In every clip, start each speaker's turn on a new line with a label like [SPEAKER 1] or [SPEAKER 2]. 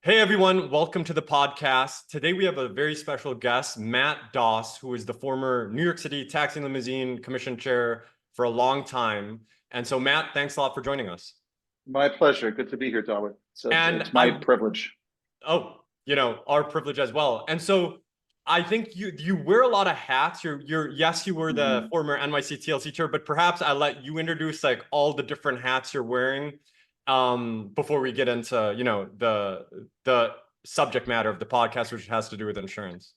[SPEAKER 1] Hey everyone, welcome to the podcast. Today we have a very special guest, Matt Daus, who is the former New York City Taxi Limousine Commission Chair for a long time. And so Matt, thanks a lot for joining us.
[SPEAKER 2] My pleasure. Good to be here, Darwin.
[SPEAKER 1] And
[SPEAKER 2] It's my privilege.
[SPEAKER 1] our privilege as well. And so I think you wear a lot of hats. Yes, you were the former NYC TLC chair, but perhaps I let you introduce like all the different hats you're wearing before we get into the subject matter of the podcast, which has to do with insurance.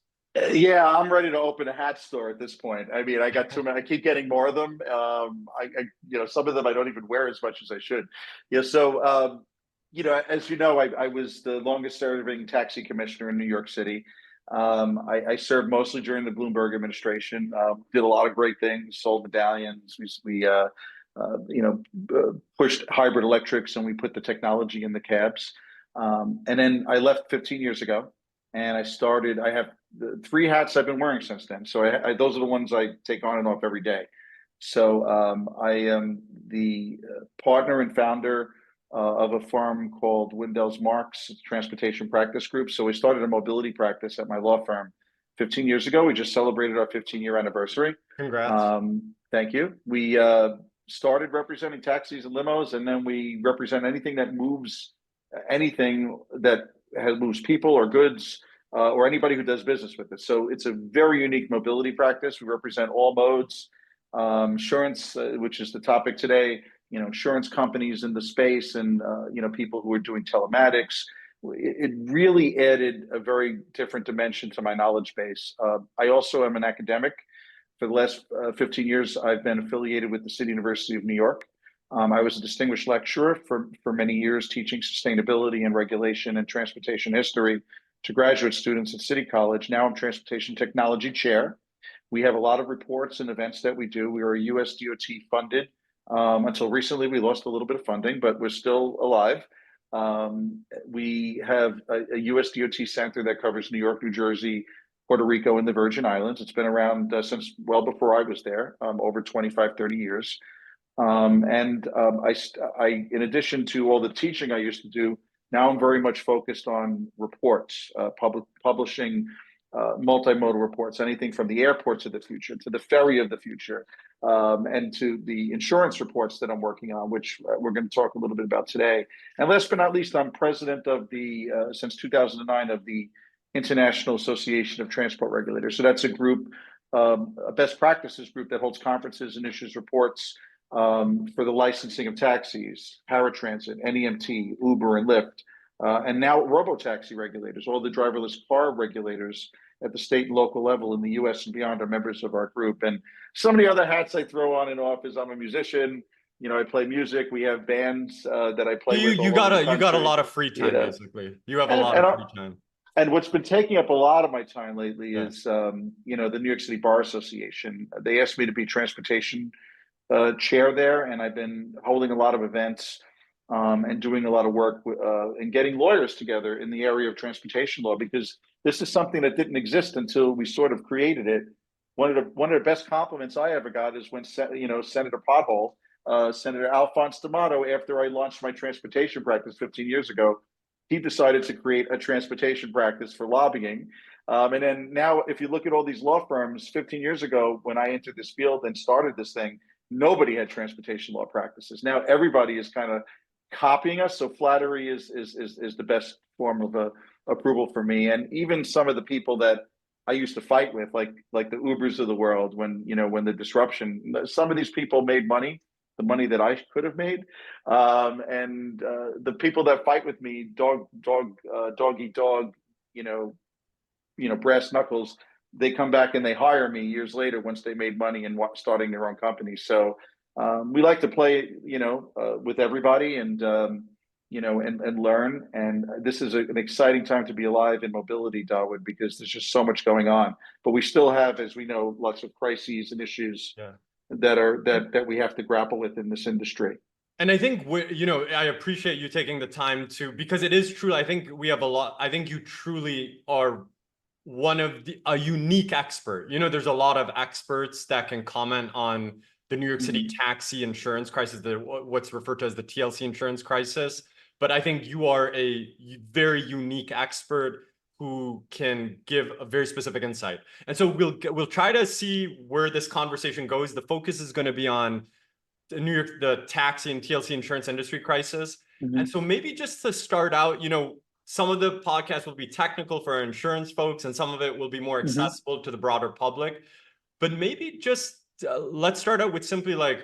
[SPEAKER 2] Yeah, I'm ready to open a hat store at this point. I mean, I got too many. I keep getting more of them. Some of them I don't even wear as much as I should. As you know, I was the longest serving taxi commissioner in New York City. I served mostly during the Bloomberg administration. Did a lot of great things. Sold medallions. We pushed hybrid electrics, and we put the technology in the cabs. And then I left 15 years ago, and I have the three hats I've been wearing since then. So those are the ones I take on and off every day. So I am the partner and founder of a firm called Windels Marx Transportation Practice Group. So we started a mobility practice at my law firm 15 years ago. We just celebrated our 15-year anniversary.
[SPEAKER 1] Congrats.
[SPEAKER 2] Thank you. We started representing taxis and limos, and then we represent anything that moves, moves people or goods, or anybody who does business with it. So it's a very unique mobility practice. We represent all modes, insurance, which is the topic today, insurance companies in the space, and people who are doing telematics. It really added a very different dimension to my knowledge base. I also am an academic. For the last 15 years, I've been affiliated with the City University of New York. I was a distinguished lecturer for many years, teaching sustainability and regulation and transportation history to graduate students at City College. Now I'm Transportation Technology Chair. We have a lot of reports and events that we do. We are a US DOT funded. Until recently, we lost a little bit of funding, but we're still alive. We have a US DOT center that covers New York, New Jersey, Puerto Rico, and the Virgin Islands. It's been around since well before I was there, over 25, 30 years. In addition to all the teaching I used to do, now I'm very much focused on reports, publishing multimodal reports, anything from the airports of the future to the ferry of the future, and to the insurance reports that I'm working on, which we're going to talk a little bit about today. And last but not least, I'm president of since 2009, of the International Association of Transport Regulators. So that's a group, a best practices group that holds conferences and issues reports for the licensing of taxis, paratransit, NEMT, Uber, and Lyft, and now robotaxi regulators. All the driverless car regulators at the state and local level in the US and beyond are members of our group. And some of the other hats I throw on and off is I'm a musician. I play music. We have bands that I play with.
[SPEAKER 1] You got a lot of free time, basically. You have a lot of free time.
[SPEAKER 2] And what's been taking up a lot of my time lately is, the New York City Bar Association. They asked me to be transportation chair there, and I've been holding a lot of events and doing a lot of work and getting lawyers together in the area of transportation law, because this is something that didn't exist until we sort of created it. One of the best compliments I ever got is when Senator Pothole, Senator Alphonse D'Amato, after I launched my transportation practice 15 years ago, he decided to create a transportation practice for lobbying. And then now, if you look at all these law firms, 15 years ago, when I entered this field and started this thing, nobody had transportation law practices. Now everybody is kind of copying us. So flattery is the best form of approval for me. And even some of the people that I used to fight with, like the Ubers of the world, when the disruption, some of these people made money, the money that I could have made, and the people that fight with me, dog eat dog, brass knuckles, they come back and they hire me years later once they made money and starting their own company. So we like to play, with everybody and learn. And this is an exciting time to be alive in mobility, Darwin, because there's just so much going on. But we still have, as we know, lots of crises and issues that we have to grapple with in this industry.
[SPEAKER 1] And I think, I appreciate you taking the time because it is true. I think we have I think you truly are a unique expert. There's a lot of experts that can comment on the New York City taxi insurance crisis, what's referred to as the TLC insurance crisis. but I think you are a very unique expert who can give a very specific insight. And so we'll try to see where this conversation goes. The focus is going to be on the taxi and TLC insurance industry crisis. And so maybe just to start out, some of the podcast will be technical for our insurance folks, and some of it will be more accessible to the broader public. But maybe just let's start out with simply like,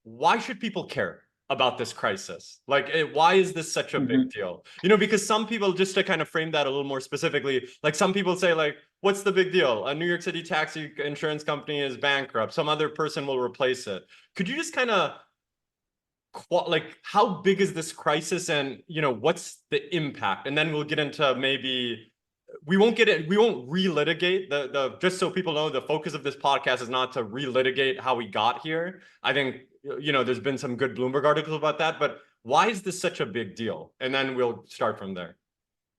[SPEAKER 1] why should people care about this crisis? Like, why is this such a big deal? Because some people, just to kind of frame that a little more specifically, like some people say like, what's the big deal? A New York City taxi insurance company is bankrupt. Some other person will replace it. Could you just kind of like, how big is this crisis, and what's the impact? And then we'll get into maybe we won't relitigate the just so people know, the focus of this podcast is not to relitigate how we got here. I think there's been some good Bloomberg articles about that, but why is this such a big deal? And then we'll start from there.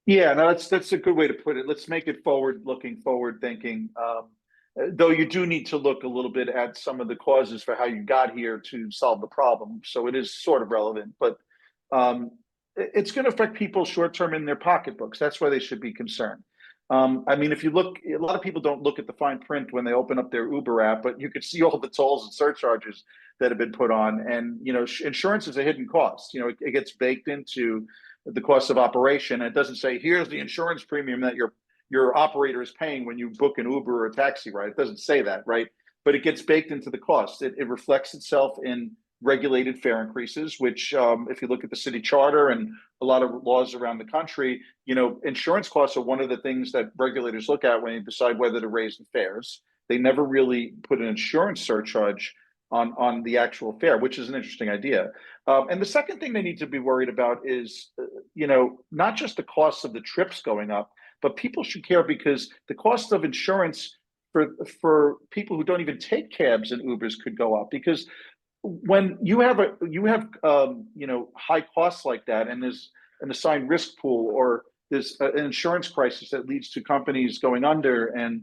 [SPEAKER 2] Yeah, no, that's a good way to put it. Let's make it forward-looking, forward-thinking. Though you do need to look a little bit at some of the causes for how you got here to solve the problem. So it is sort of relevant, but it's going to affect people short-term in their pocketbooks. That's why they should be concerned. I mean, if you look, a lot of people don't look at the fine print when they open up their Uber app, but you could see all the tolls and surcharges that have been put on. And, insurance is a hidden cost. It gets baked into the cost of operation. And it doesn't say, here's the insurance premium that your operator is paying when you book an Uber or a taxi ride. It doesn't say that, right? But it gets baked into the cost. It reflects itself in regulated fare increases, which if you look at the city charter and a lot of laws around the country, insurance costs are one of the things that regulators look at when they decide whether to raise the fares. They never really put an insurance surcharge on the actual fare, which is an interesting idea. And the second thing they need to be worried about is, not just the costs of the trips going up, but people should care because the cost of insurance for people who don't even take cabs and Ubers could go up, because when you have high costs like that, and there's an assigned risk pool, or there's an insurance crisis that leads to companies going under and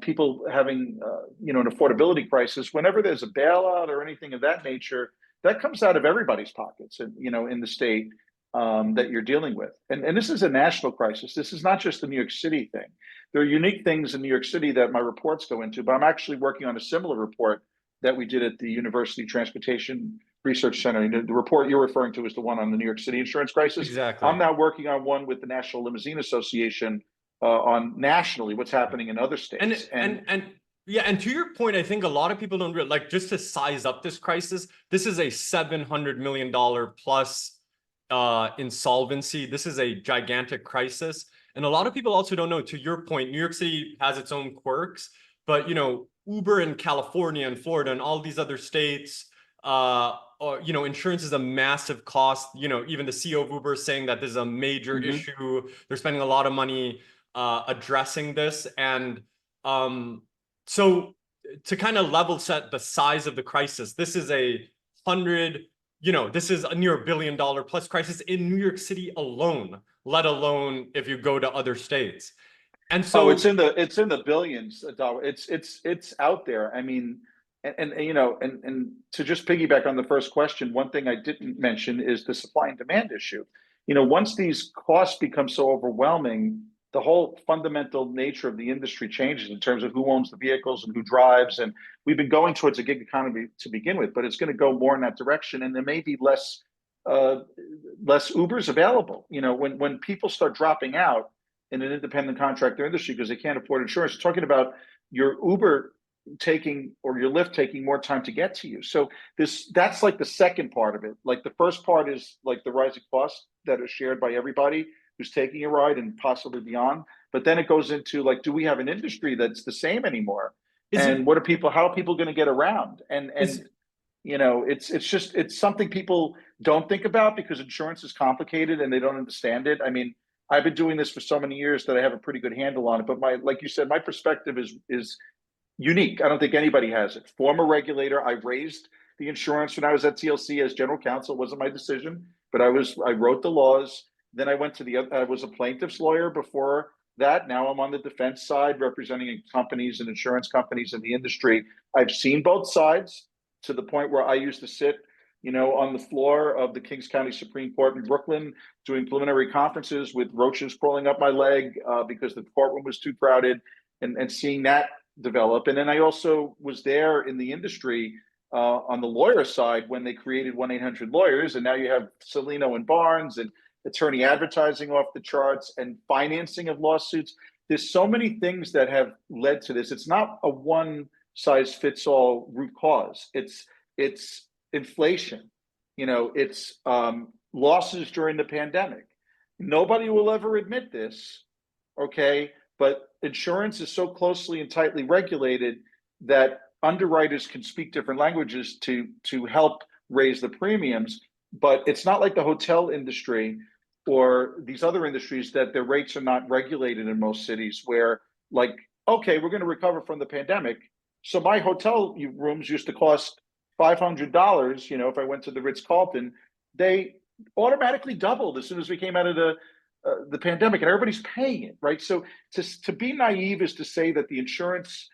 [SPEAKER 2] people having an affordability crisis, whenever there's a bailout or anything of that nature, that comes out of everybody's pockets, and in the state that you're dealing with. And this is a national crisis. This is not just a New York City thing. There are unique things in New York City that my reports go into, but I'm actually working on a similar report that we did at the University Transportation Research Center. The report you're referring to is the one on the New York City insurance crisis.
[SPEAKER 1] Exactly.
[SPEAKER 2] I'm now working on one with the National Limousine Association on nationally what's happening in other states.
[SPEAKER 1] And to your point, I think a lot of people don't realize, like, just to size up this crisis, this is a $700 million plus insolvency. This is a gigantic crisis. And a lot of people also don't know, to your point, New York City has its own quirks, but Uber in California and Florida and all these other states, insurance is a massive cost. Even the CEO of Uber is saying that this is a major issue. They're spending a lot of money addressing this. And so to kind of level set the size of the crisis, this is this is a near $1 billion plus crisis in New York City alone, let alone if you go to other states. And so
[SPEAKER 2] it's in the billions of dollars. It's out there. I mean, and to just piggyback on the first question, one thing I didn't mention is the supply and demand issue. Once these costs become so overwhelming, the whole fundamental nature of the industry changes in terms of who owns the vehicles and who drives. And we've been going towards a gig economy to begin with, but it's going to go more in that direction. And there may be less Ubers available. When people start dropping out in an independent contractor industry because they can't afford insurance, you're talking about your Uber taking or your Lyft taking more time to get to you. So that's like the second part of it. Like the first part is like the rising costs that are shared by everybody who's taking a ride and possibly beyond. But then it goes into like, do we have an industry that's the same anymore? How are people going to get around? It's something people don't think about because insurance is complicated and they don't understand it. I mean, I've been doing this for so many years that I have a pretty good handle on it. But like you said, my perspective is unique. I don't think anybody has it. Former regulator, I raised the insurance when I was at TLC as general counsel. It wasn't my decision, but I wrote the laws. Then I went to I was a plaintiff's lawyer before that. Now I'm on the defense side representing companies and insurance companies in the industry. I've seen both sides to the point where I used to sit on the floor of the Kings County Supreme Court in Brooklyn, doing preliminary conferences with roaches crawling up my leg because the courtroom was too crowded, and seeing that develop. And then I also was there in the industry on the lawyer side when they created 1-800-Lawyers, and now you have Celino and Barnes and attorney advertising off the charts and financing of lawsuits. There's so many things that have led to this. It's not a one-size-fits-all root cause. It's inflation. It's losses during the pandemic. Nobody will ever admit this, okay? But insurance is so closely and tightly regulated that underwriters can speak different languages to help raise the premiums. But it's not like the hotel industry or these other industries that their rates are not regulated in most cities, where like, okay, we're going to recover from the pandemic. So my hotel rooms used to cost $500, if I went to the Ritz-Carlton. They automatically doubled as soon as we came out of the pandemic, and everybody's paying it, right? So to be naive is to say that the insurance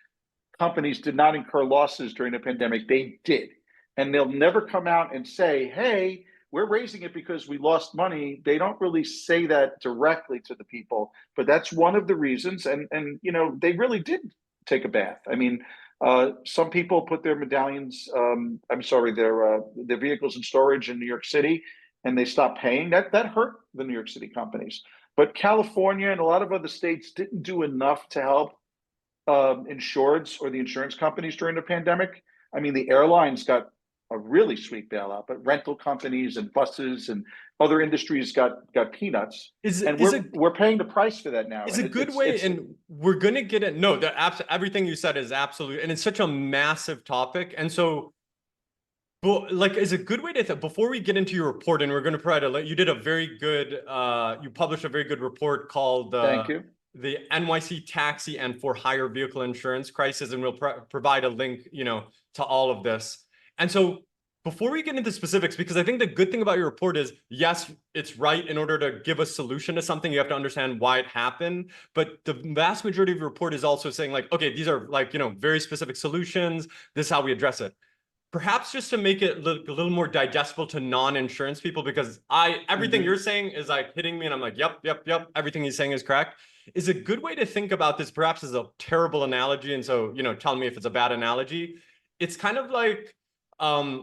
[SPEAKER 2] companies did not incur losses during the pandemic. They did. And they'll never come out and say, hey, we're raising it because we lost money. They don't really say that directly to the people, but that's one of the reasons. And they really did take a bath. I mean, some people put their medallions, their vehicles in storage in New York City, and they stopped paying. That hurt the New York City companies. But California and a lot of other states didn't do enough to help insureds or the insurance companies during the pandemic. I mean, the airlines got a really sweet bailout, but rental companies and buses and other industries got peanuts. We're paying the price for that now.
[SPEAKER 1] It's a good way, and we're going to get it. No, everything you said is absolute, and it's such a massive topic. And so, is a good way to before we get into your report, and we're going to provide you did a very good, you published a very good report called
[SPEAKER 2] Thank you.
[SPEAKER 1] The NYC Taxi and for Hire Vehicle Insurance Crisis, and we'll provide a link, to all of this. And so before we get into specifics, because I think the good thing about your report is, yes, it's right. In order to give a solution to something, you have to understand why it happened. But the vast majority of your report is also saying okay, these are very specific solutions. This is how we address it. Perhaps just to make it a little more digestible to non-insurance people, because everything you're saying is hitting me and I'm like, yep, everything he's saying is correct. Is a good way to think about this, perhaps as a terrible analogy. And so, tell me if it's a bad analogy. It's kind of like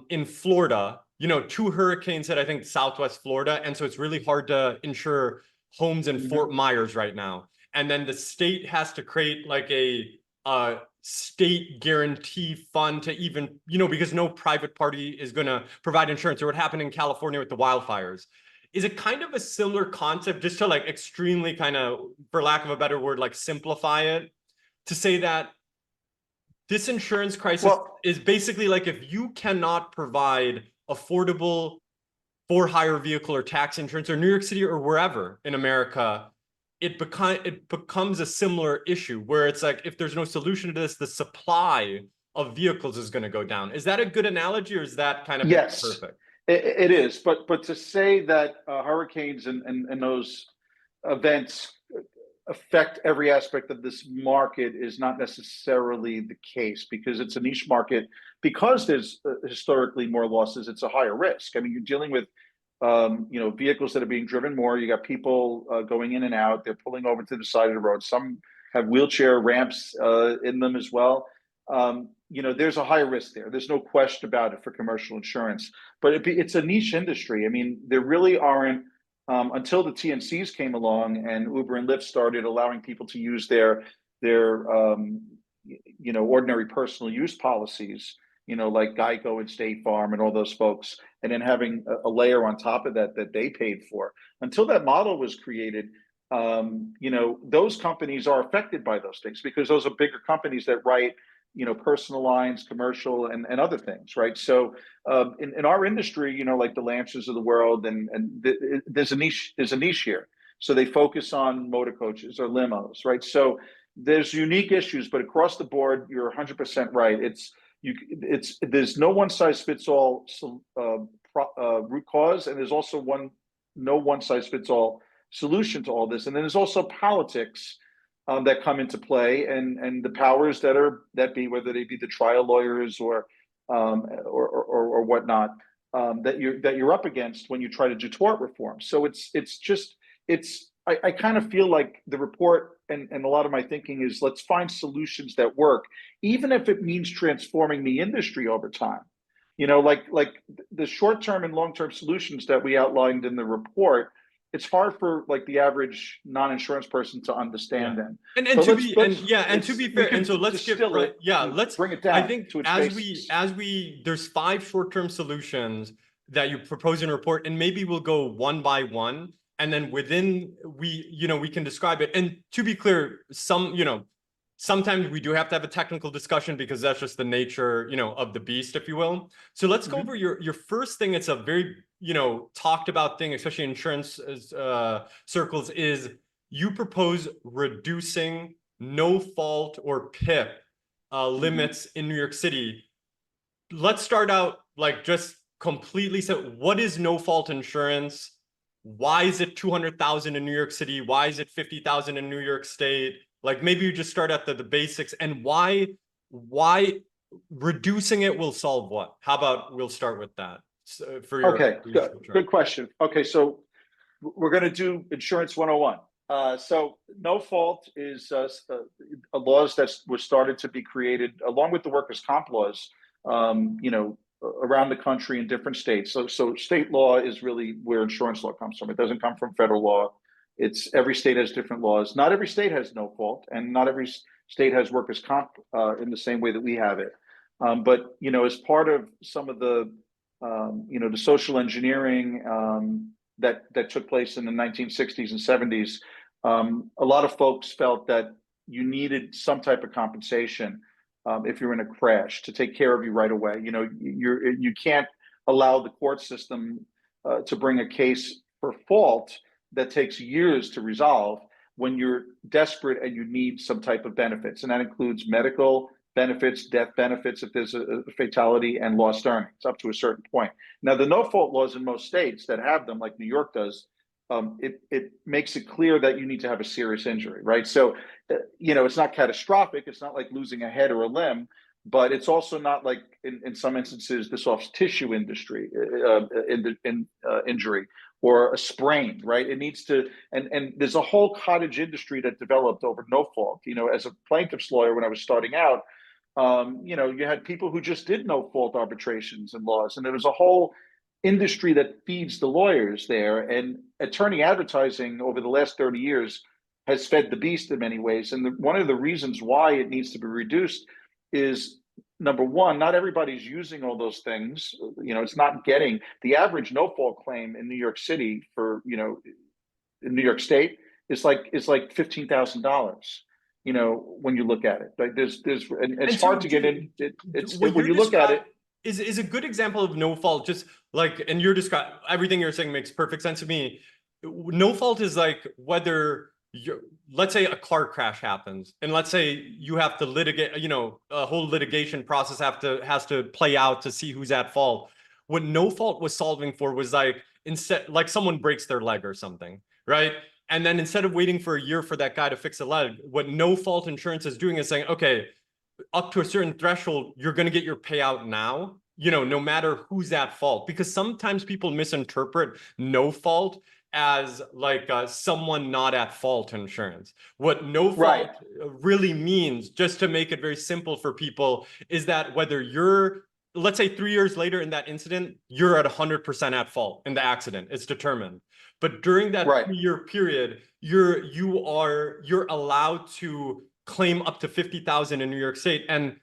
[SPEAKER 1] in Florida, 2 hurricanes hit, I think, Southwest Florida. And so it's really hard to insure homes in Fort Myers right now. And then the state has to create a state guarantee fund to even, because no private party is going to provide insurance, or what happened in California with the wildfires. Is it kind of a similar concept, just to extremely kind of, for lack of a better word, simplify it, to say that this insurance crisis is basically if you cannot provide affordable for-hire vehicle or tax insurance, or New York City or wherever in America, it becomes a similar issue where it's if there's no solution to this, the supply of vehicles is going to go down. Is that a good analogy, or is that kind of perfect?
[SPEAKER 2] It is, but to say that hurricanes and those events affect every aspect of this market is not necessarily the case, because it's a niche market. Because there's historically more losses, it's a higher risk. I mean, you're dealing with vehicles that are being driven more. You got people going in and out. They're pulling over to the side of the road. Some have wheelchair ramps in them as well. There's a high risk there. There's no question about it for commercial insurance, but it's a niche industry. I mean, there really aren't, until the TNCs came along and Uber and Lyft started allowing people to use their ordinary personal use policies, like Geico and State Farm and all those folks, and then having a layer on top of that they paid for. Until that model was created, those companies are affected by those things, because those are bigger companies that write personal lines, commercial, and other things, right? So in our industry, like the Lancers of the world, and there's a niche here. So they focus on motor coaches or limos, right? So there's unique issues, but across the board, you're 100% right. There's no one size fits all root cause, and there's also no one size fits all solution to all this. And then there's also politics that come into play, and the powers that be, whether they be the trial lawyers or whatnot. that you're up against when you try to do tort reform. So I kind of feel like the report and a lot of my thinking is let's find solutions that work, even if it means transforming the industry over time. Like the short-term and long-term solutions that we outlined in the report, it's hard for like the average non-insurance person to understand them.
[SPEAKER 1] And to be fair, and so let's get right. Yeah, let's
[SPEAKER 2] bring it down.
[SPEAKER 1] I think as we there's 5 short-term solutions that you propose in a report, and maybe we'll go one by one, and then within we can describe it. And to be clear, sometimes we do have to have a technical discussion because that's just the nature, of the beast, if you will. So let's go over your first thing. It's a very, talked about thing, especially in insurance circles, is you propose reducing no fault or PIP limits in New York City. Let's start out like just completely. So what is no fault insurance? Why is it 200,000 in New York City? Why is it 50,000 in New York State? Like maybe you just start at the basics, and why reducing it will solve what? How about we'll start with that for your
[SPEAKER 2] good question. Okay, so we're going to do insurance 101. So no fault is a laws that were started to be created along with the workers' comp laws, around the country in different states. So state law is really where insurance law comes from. It doesn't come from federal law. It's every state has different laws. Not every state has no fault, and not every state has workers' comp in the same way that we have it. But as part of some of the the social engineering that took place in the 1960s and 70s, a lot of folks felt that you needed some type of compensation if you're in a crash to take care of you right away. You can't allow the court system to bring a case for fault that takes years to resolve when you're desperate and you need some type of benefits. And that includes medical benefits, death benefits if there's a fatality, and lost earnings up to a certain point. Now, the no-fault laws in most states that have them, like New York does, it makes it clear that you need to have a serious injury, right? So, it's not catastrophic. It's not like losing a head or a limb, but it's also not like in some instances the soft tissue industry injury or a sprain, right? It needs to, and there's a whole cottage industry that developed over no fault. As a plaintiff's lawyer when I was starting out, you had people who just did no fault arbitrations and laws, and there was a whole industry that feeds the lawyers there. And attorney advertising over the last 30 years has fed the beast in many ways. And one of the reasons why it needs to be reduced is, number one, not everybody's using all those things. It's not getting the average no-fault claim in New York City for, in New York State is like $15,000. When you look at it, like it's hard to get in. It's when you look at it.
[SPEAKER 1] Is a good example of no fault, just like, and you're describing everything you're saying makes perfect sense to me. No fault is like whether let's say a car crash happens, and let's say you have to litigate, a whole litigation process has to play out to see who's at fault. What no fault was solving for was instead, like someone breaks their leg or something, right? And then instead of waiting for a year for that guy to fix a leg, what no fault insurance is doing is saying, okay, up to a certain threshold, you're going to get your payout now, no matter who's at fault. Because sometimes people misinterpret no fault as like someone not at fault insurance. What no fault really means, just to make it very simple for people, is that whether you're, let's say 3 years later in that incident, you're at 100% at fault in the accident, it's determined. But during that 3-year period, you're allowed to claim up to 50,000 in New York State. And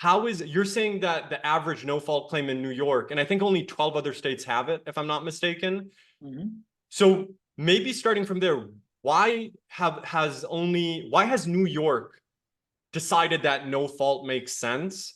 [SPEAKER 1] you're saying that the average no fault claim in New York, and I think only 12 other states have it, if I'm not mistaken. So maybe starting from there, why has New York decided that no fault makes sense?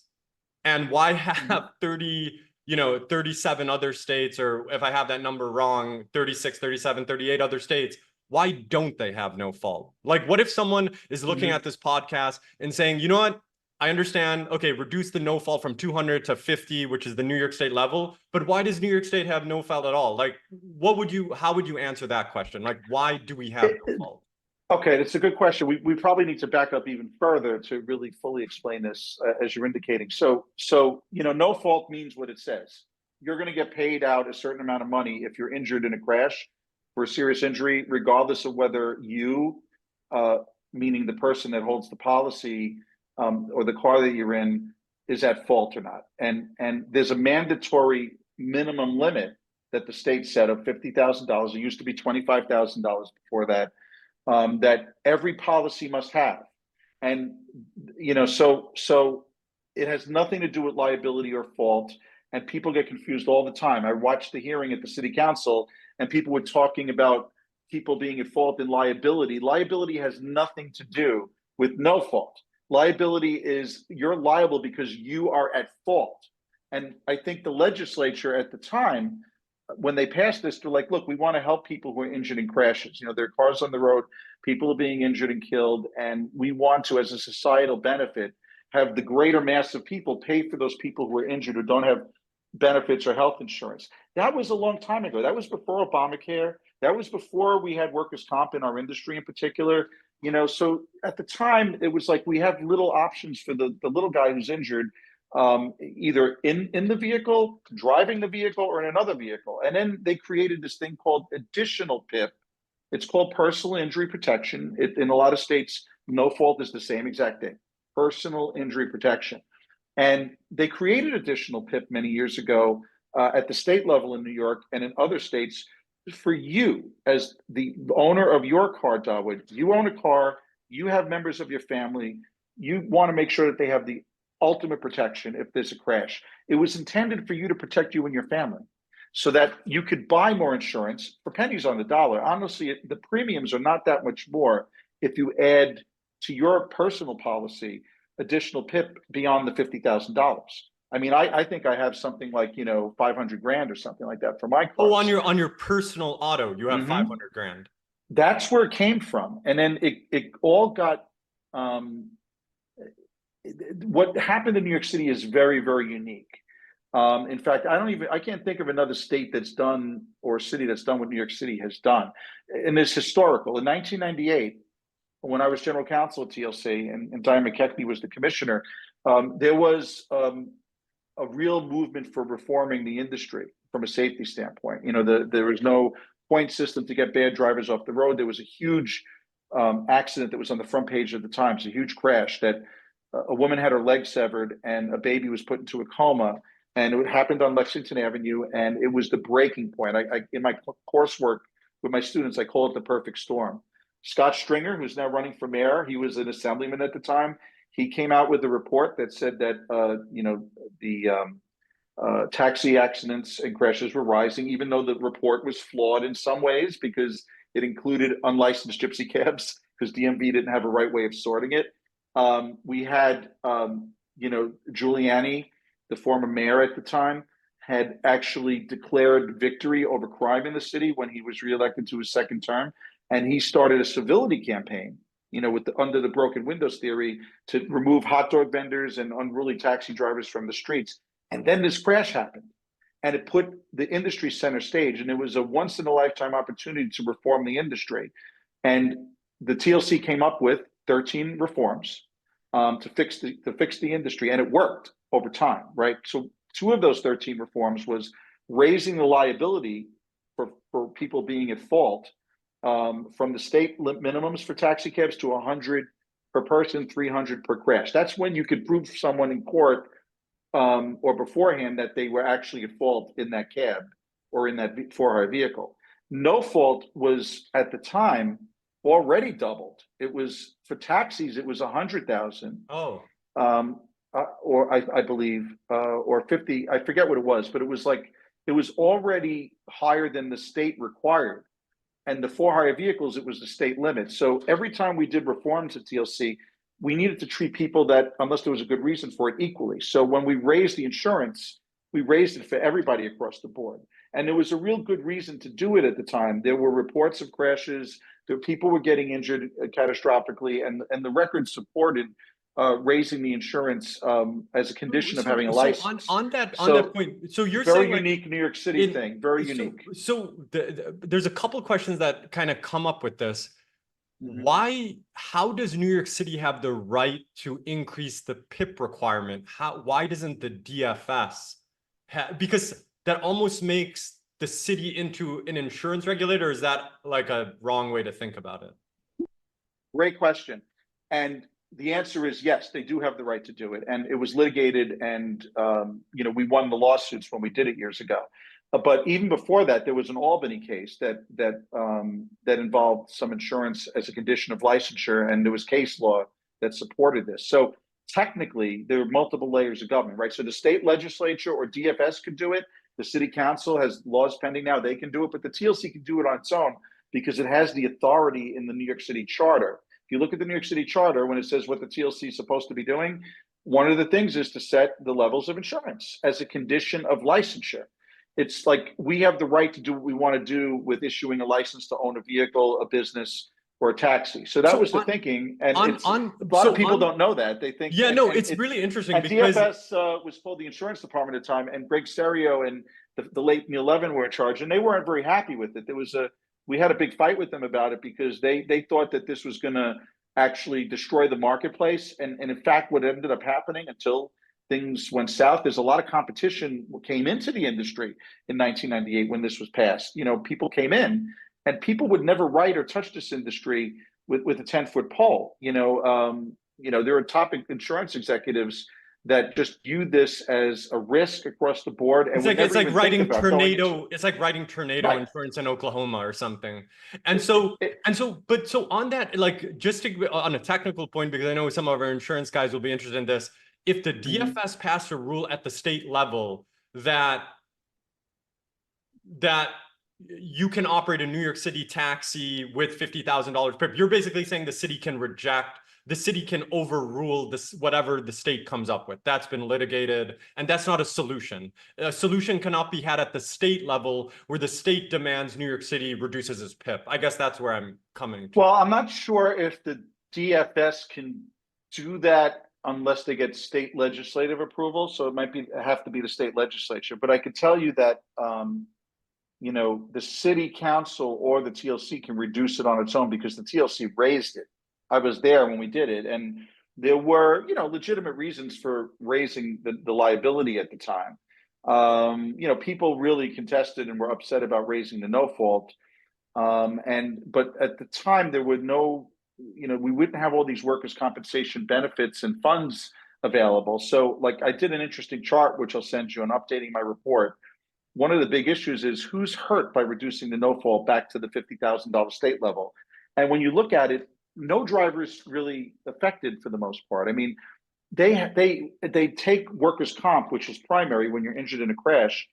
[SPEAKER 1] And why have 37 other states, or if I have that number wrong, 36, 37, 38 other states, why don't they have no fault? Like, what if someone is looking at this podcast and saying, you know what, I understand, okay, reduce the no fault from 200 to 50, which is the New York State level, but why does New York State have no fault at all? Like, how would you answer that question? Like, why do we have no fault?
[SPEAKER 2] Okay, that's a good question. We probably need to back up even further to really fully explain this, as you're indicating. So no fault means what it says. you're going to get paid out a certain amount of money if you're injured in a crash for a serious injury, regardless of whether you, meaning the person that holds the policy, or the car that you're in, is at fault or not. And there's a mandatory minimum limit that the state set of $50,000. It used to be $25,000 before that, that every policy must have. And, you know, so it has nothing to do with liability or fault. And people get confused all the time. I watched the hearing at the city council and people were talking about people being at fault in liability. Liability has nothing to do with no fault. Liability is you're liable because you are at fault. And I think the legislature at the time, when they passed this, they're like, look, we want to help people who are injured in crashes. You know, there are cars on the road, people are being injured and killed, and we want to, as a societal benefit, have the greater mass of people pay for those people who are injured who don't have benefits or health insurance. That was a long time ago. That was before Obamacare. That was before we had workers' comp in our industry in particular. You know, so at the time, it was like we have little options for the little guy who's injured, either in the vehicle, driving the vehicle, or in another vehicle. And then they created this thing called additional PIP. It's called personal injury protection. In a lot of states, no fault is the same exact thing, personal injury protection. And they created additional PIP many years ago at the state level in New York and in other states for you as the owner of your car, Dawood. You own a car, you have members of your family, you want to make sure that they have the ultimate protection if there's a crash. It was intended for you to protect you and your family so that you could buy more insurance for pennies on the dollar. Honestly, the premiums are not that much more if you add to your personal policy additional PIP beyond the $50,000. I mean, I think I have something like, you know, 500 grand or something like that for my car.
[SPEAKER 1] Oh, on your personal auto, you have 500 grand.
[SPEAKER 2] That's where it came from. And then it all got, what happened in New York City is very, very unique. In fact, I can't think of another state that's done, or city that's done what New York City has done. And it's historical. In 1998, when I was general counsel at TLC and Diane McKechnie was the commissioner, there was a real movement for reforming the industry from a safety standpoint. You know, there was no point system to get bad drivers off the road. There was a huge accident that was on the front page of the Times, a huge crash that a woman had her leg severed and a baby was put into a coma. And it happened on Lexington Avenue, and it was the breaking point. In my coursework with my students, I call it the perfect storm. Scott Stringer, who's now running for mayor, he was an assemblyman at the time. He came out with a report that said that you know, the taxi accidents and crashes were rising, even though the report was flawed in some ways because it included unlicensed gypsy cabs because DMV didn't have a right way of sorting it. We had, you know, Giuliani, the former mayor at the time, had actually declared victory over crime in the city when he was reelected to his second term. And he started a civility campaign, you know, under the broken windows theory to remove hot dog vendors and unruly taxi drivers from the streets. And then this crash happened and it put the industry center stage. And it was a once in a lifetime opportunity to reform the industry. And the TLC came up with 13 reforms to fix the industry, and it worked over time, right? So 2 of those 13 reforms was raising the liability for people being at fault from the state minimums for taxi cabs to 100 per person, 300 per crash. That's when you could prove someone in court or beforehand that they were actually at fault in that cab or in that for-hire vehicle. No fault was at the time already doubled. It was for taxis, it was 100,000.
[SPEAKER 1] Oh.
[SPEAKER 2] Or I believe, or 50, I forget what it was, but it was like, it was already higher than the state required. And the for-hire vehicles, it was the state limit. So every time we did reforms at TLC, we needed to treat people that, unless there was a good reason for it, equally. So when we raised the insurance, we raised it for everybody across the board. And there was a real good reason to do it at the time. There were reports of crashes, people were getting injured catastrophically, and the record supported raising the insurance as a condition of having a license.
[SPEAKER 1] On that point, so you're
[SPEAKER 2] very
[SPEAKER 1] saying
[SPEAKER 2] unique New York City thing, very unique.
[SPEAKER 1] So there's a couple of questions that kind of come up with this. How does New York City have the right to increase the PIP requirement? Why doesn't the DFS because that almost makes the city into an insurance regulator? Is that like a wrong way to think about it?
[SPEAKER 2] Great question. And the answer is yes, they do have the right to do it. And it was litigated, and we won the lawsuits when we did it years ago. But even before that, there was an Albany case that involved some insurance as a condition of licensure, and there was case law that supported this. So technically, there are multiple layers of government, right? So the state legislature or DFS could do it. The city council has laws pending now; they can do it, but the TLC can do it on its own because it has the authority in the New York City Charter. If you look at the New York City Charter, when it says what the TLC is supposed to be doing, one of the things is to set the levels of insurance as a condition of licensure. It's like we have the right to do what we want to do with issuing a license to own a vehicle, a business, or a taxi. So that was the thinking. And a lot of people don't know that. They think,
[SPEAKER 1] yeah, no, it's really interesting because
[SPEAKER 2] DFS was called the insurance department at the time, and Greg Serio and the late Neil Levin were in charge, and they weren't very happy with it. We had a big fight with them about it because they thought that this was going to actually destroy the marketplace. And in fact, what ended up happening until things went south, there's a lot of competition came into the industry in 1998 when this was passed. People came in, and people would never write or touch this industry with a 10-foot pole. There are top insurance executives that just view this as a risk across the board. And
[SPEAKER 1] it's like writing tornado. It's like writing tornado insurance in Oklahoma or something. And so on that, like just on a technical point, because I know some of our insurance guys will be interested in this. If the DFS passed a rule at the state level that you can operate a New York City taxi with $50,000 PIP, you're basically saying the city can overrule this, whatever the state comes up with. That's been litigated, and that's not a solution. A solution cannot be had at the state level where the state demands New York City reduces its PIP. I guess that's where I'm coming to.
[SPEAKER 2] Well, I'm not sure if the DFS can do that unless they get state legislative approval. So it might have to be the state legislature. But I can tell you that the city council or the TLC can reduce it on its own because the TLC raised it. I was there when we did it, and there were, legitimate reasons for raising the liability at the time. People really contested and were upset about raising the no fault. But at the time there were no, we wouldn't have all these workers' compensation benefits and funds available. So like I did an interesting chart, which I'll send you on updating my report. One of the big issues is who's hurt by reducing the no fault back to the $50,000 state level. And when you look at it, no driver is really affected for the most part. I mean, they take workers' comp, which is primary when you're injured in a crash.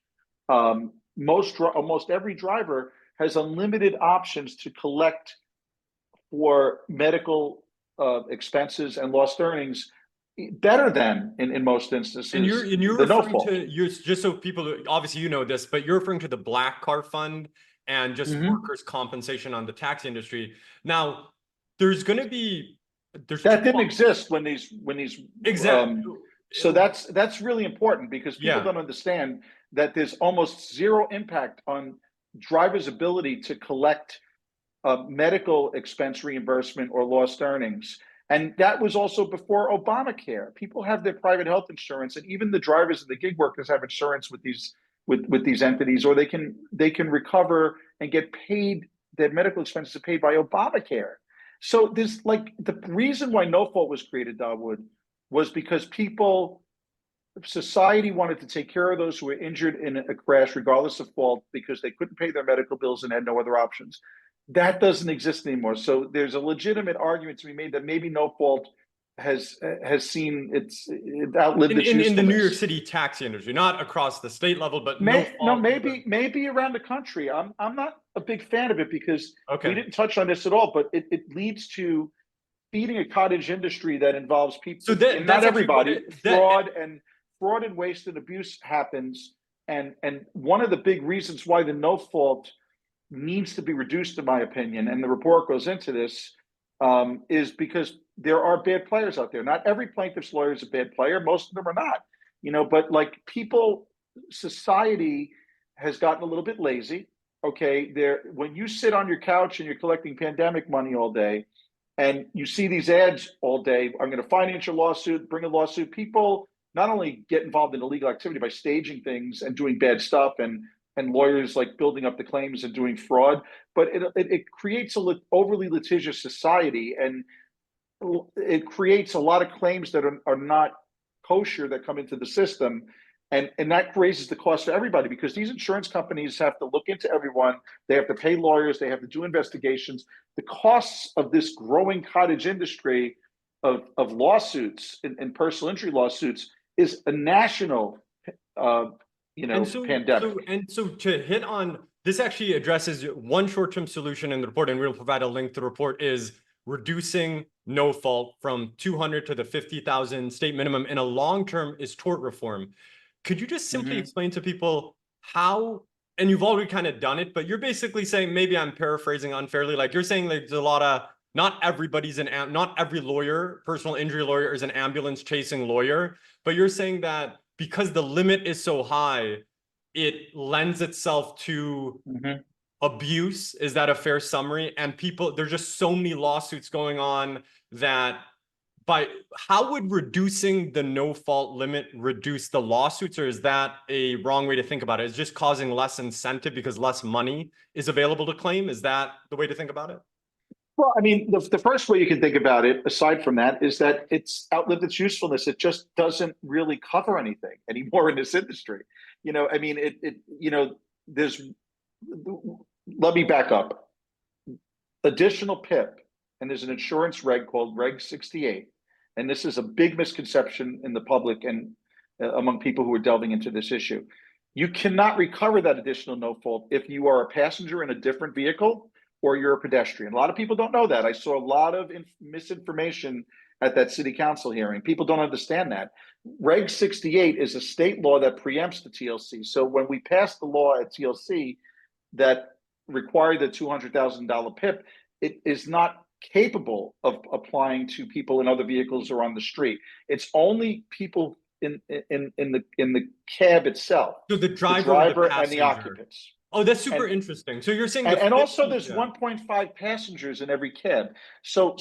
[SPEAKER 2] Almost every driver has unlimited options to collect for medical expenses and lost earnings better than in most instances.
[SPEAKER 1] And you're referring to, just so people, obviously you know this, but you're referring to the black car fund and just workers' compensation on the taxi industry. Now, there's going to be
[SPEAKER 2] that didn't exist when these
[SPEAKER 1] exactly.
[SPEAKER 2] So that's really important because people don't understand that there's almost zero impact on drivers' ability to collect medical expense reimbursement or lost earnings. And that was also before Obamacare. People have their private health insurance, and even the drivers and the gig workers have insurance with these entities, or they can recover and get paid. Their medical expenses are paid by Obamacare. So there's like the reason why no fault was created, Dawood, was because society wanted to take care of those who were injured in a crash, regardless of fault, because they couldn't pay their medical bills and had no other options. That doesn't exist anymore. So there's a legitimate argument to be made that maybe no fault has seen it outlived its usefulness.
[SPEAKER 1] In the New York City taxi industry, not across the state level, but
[SPEAKER 2] maybe around the country. I'm not a big fan of it because we didn't touch on this at all, but it leads to feeding a cottage industry that involves people.
[SPEAKER 1] So that's
[SPEAKER 2] not everybody. Fraud and waste and abuse happens, and one of the big reasons why the no fault needs to be reduced, in my opinion, and the report goes into this, is because there are bad players out there. Not every plaintiff's lawyer is a bad player. Most of them are not, but like society has gotten a little bit lazy. Okay. When you sit on your couch and you're collecting pandemic money all day and you see these ads all day, I'm going to finance your lawsuit, bring a lawsuit. People not only get involved in illegal activity by staging things and doing bad stuff, and lawyers like building up the claims and doing fraud, but it creates a overly litigious society, and it creates a lot of claims that are not kosher that come into the system. And that raises the cost for everybody, because these insurance companies have to look into everyone. They have to pay lawyers. They have to do investigations. The costs of this growing cottage industry of lawsuits and personal injury lawsuits is a national, pandemic.
[SPEAKER 1] So to hit on this, actually addresses one short-term solution in the report, and we'll provide a link to the report, is reducing no fault from 200 to the 50,000 state minimum. In a long-term is tort reform. Could you just simply explain to people how, and you've already kind of done it, but you're basically saying, maybe I'm paraphrasing unfairly, like you're saying like there's a lot of, not every lawyer, personal injury lawyer is an ambulance chasing lawyer, but you're saying that because the limit is so high, it lends itself to abuse. Is that a fair summary? And people, there's just so many lawsuits going on that how would reducing the no fault limit reduce the lawsuits, or is that a wrong way to think about it? It's just causing less incentive because less money is available to claim. Is that the way to think about it?
[SPEAKER 2] Well, I mean, the first way you can think about it, aside from that, is that it's outlived its usefulness. It just doesn't really cover anything anymore in this industry. I mean, let me back up. Additional PIP, and there's an insurance reg called Reg 68. And this is a big misconception in the public and among people who are delving into this issue. You cannot recover that additional no fault if you are a passenger in a different vehicle or you're a pedestrian. A lot of people don't know that. I saw a lot of misinformation at that city council hearing. People don't understand that. Reg 68 is a state law that preempts the TLC. So when we passed the law at TLC that required the $200,000 PIP, it is not capable of applying to people in other vehicles or on the street. It's only people in the cab itself.
[SPEAKER 1] So the driver
[SPEAKER 2] and the occupants.
[SPEAKER 1] Oh, that's super interesting. So you're saying,
[SPEAKER 2] and also there's 1.5 passengers in every cab. So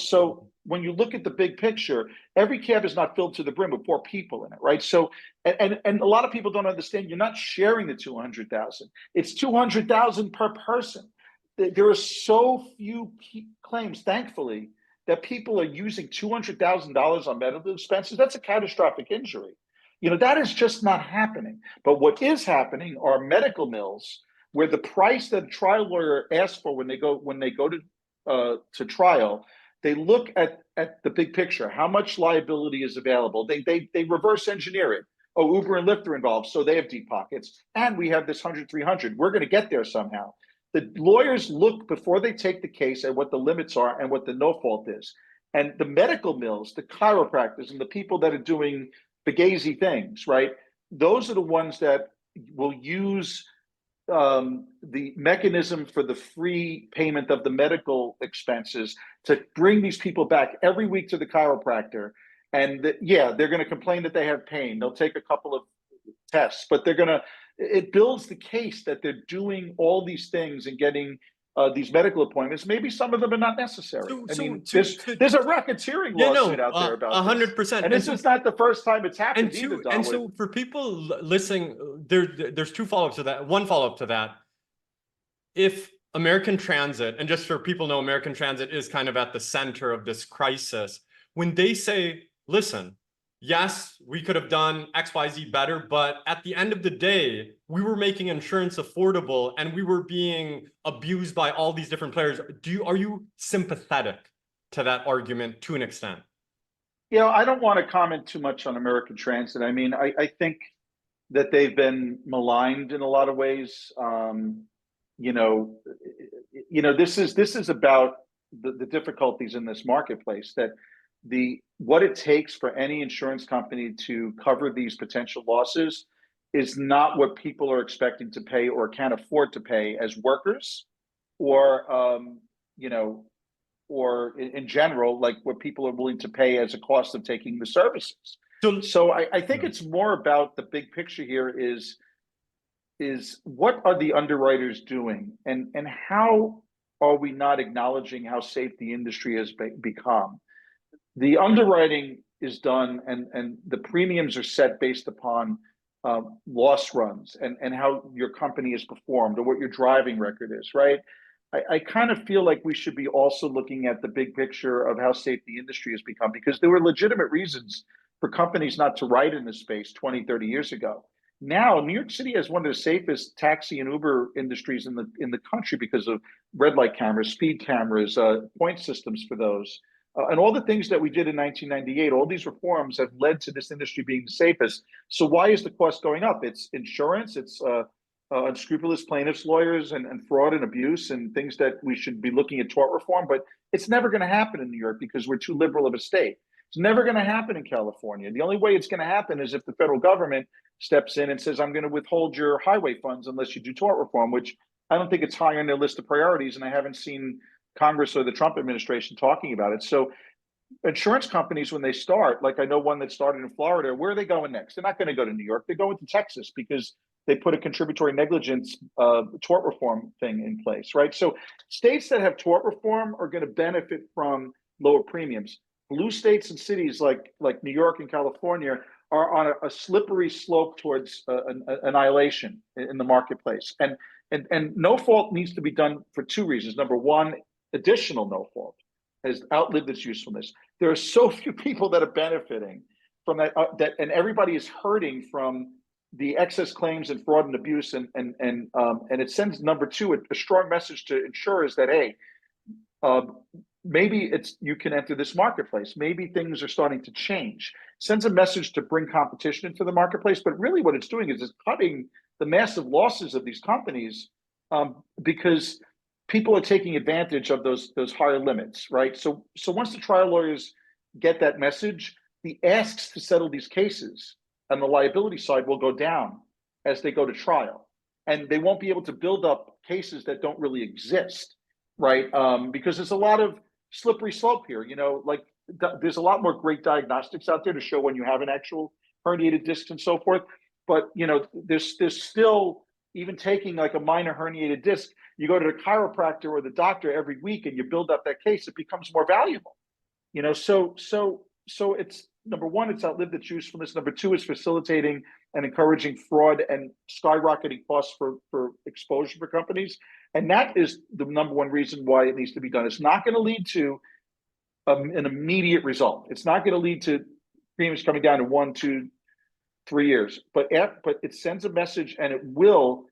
[SPEAKER 2] when you look at the big picture, every cab is not filled to the brim with 4 people in it, right? So and a lot of people don't understand. You're not sharing the 200,000. It's 200,000 per person. There are so few claims, thankfully, that people are using $200,000 on medical expenses. That's a catastrophic injury. That is just not happening. But what is happening are medical mills, where the price that a trial lawyer asks for when they go to trial, they look at the big picture. How much liability is available? They reverse engineer it. Oh, Uber and Lyft are involved, so they have deep pockets, and we have this 100-300. We're going to get there somehow. The lawyers look before they take the case at what the limits are and what the no fault is. And the medical mills, the chiropractors, and the people that are doing fugazi things, right? Those are the ones that will use the mechanism for the free payment of the medical expenses to bring these people back every week to the chiropractor. And they're going to complain that they have pain. They'll take a couple of tests, but it builds the case that they're doing all these things and getting these medical appointments. Maybe some of them are not necessary. There's a racketeering lawsuit out there about
[SPEAKER 1] 100%.
[SPEAKER 2] And this is not the first time it's happened either,
[SPEAKER 1] and so for people listening, there's 2 follow-ups to that. One follow-up to that. If American Transit, and just so people know, American Transit is kind of at the center of this crisis. When they say, listen, yes, we could have done XYZ better, but at the end of the day, we were making insurance affordable and we were being abused by all these different players. Are you sympathetic to that argument to an extent?
[SPEAKER 2] I don't want to comment too much on American Transit. I mean, I think that they've been maligned in a lot of ways. This is about the difficulties in this marketplace, that what it takes for any insurance company to cover these potential losses is not what people are expecting to pay or can afford to pay as workers, or or in general, like what people are willing to pay as a cost of taking the services. So I think it's more about the big picture here is what are the underwriters doing, and how are we not acknowledging how safe the industry has become? The underwriting is done, and the premiums are set based upon loss runs and how your company has performed or what your driving record is, right? I kind of feel like we should be also looking at the big picture of how safe the industry has become, because there were legitimate reasons for companies not to write in this space 20, 30 years ago. Now, New York City has one of the safest taxi and Uber industries in the country because of red light cameras, speed cameras, point systems for those. And all the things that we did in 1998, all these reforms have led to this industry being the safest. So why is the cost going up? It's insurance, it's unscrupulous plaintiffs' lawyers and fraud and abuse and things that we should be looking at tort reform. But it's never going to happen in New York because we're too liberal of a state. It's never going to happen in California. The only way it's going to happen is if the federal government steps in and says, I'm going to withhold your highway funds unless you do tort reform, which I don't think it's high on their list of priorities. And I haven't seen Congress or the Trump administration talking about it. So insurance companies, when they start, like I know one that started in Florida, where are they going next? They're not going to go to New York. They're going to Texas because they put a contributory negligence tort reform thing in place, right? So states that have tort reform are going to benefit from lower premiums. Blue states and cities like New York and California are on a slippery slope towards annihilation in the marketplace. And no fault needs to be done for two reasons. Number one, additional no fault has outlived its usefulness. There are so few people that are benefiting from that, and everybody is hurting from the excess claims and fraud and abuse. And it sends, number two, a strong message to insurers that, hey, maybe you can enter this marketplace. Maybe things are starting to change. Sends a message to bring competition into the marketplace. But really what it's doing is it's cutting the massive losses of these companies because people are taking advantage of those higher limits, right? So once the trial lawyers get that message, the asks to settle these cases on the liability side will go down as they go to trial. And they won't be able to build up cases that don't really exist, right? Because there's a lot of slippery slope here. Like there's a lot more great diagnostics out there to show when you have an actual herniated disc and so forth. But there's still, even taking like a minor herniated disc, you go to the chiropractor or the doctor every week and you build up that case, it becomes more valuable. So it's, number one, it's outlived its usefulness. Number two, is facilitating and encouraging fraud and skyrocketing costs for exposure for companies. And that is the number one reason why it needs to be done. It's not going to lead to an immediate result. It's not going to lead to premiums coming down in 1, 2, 3 years. But it sends a message, and it will,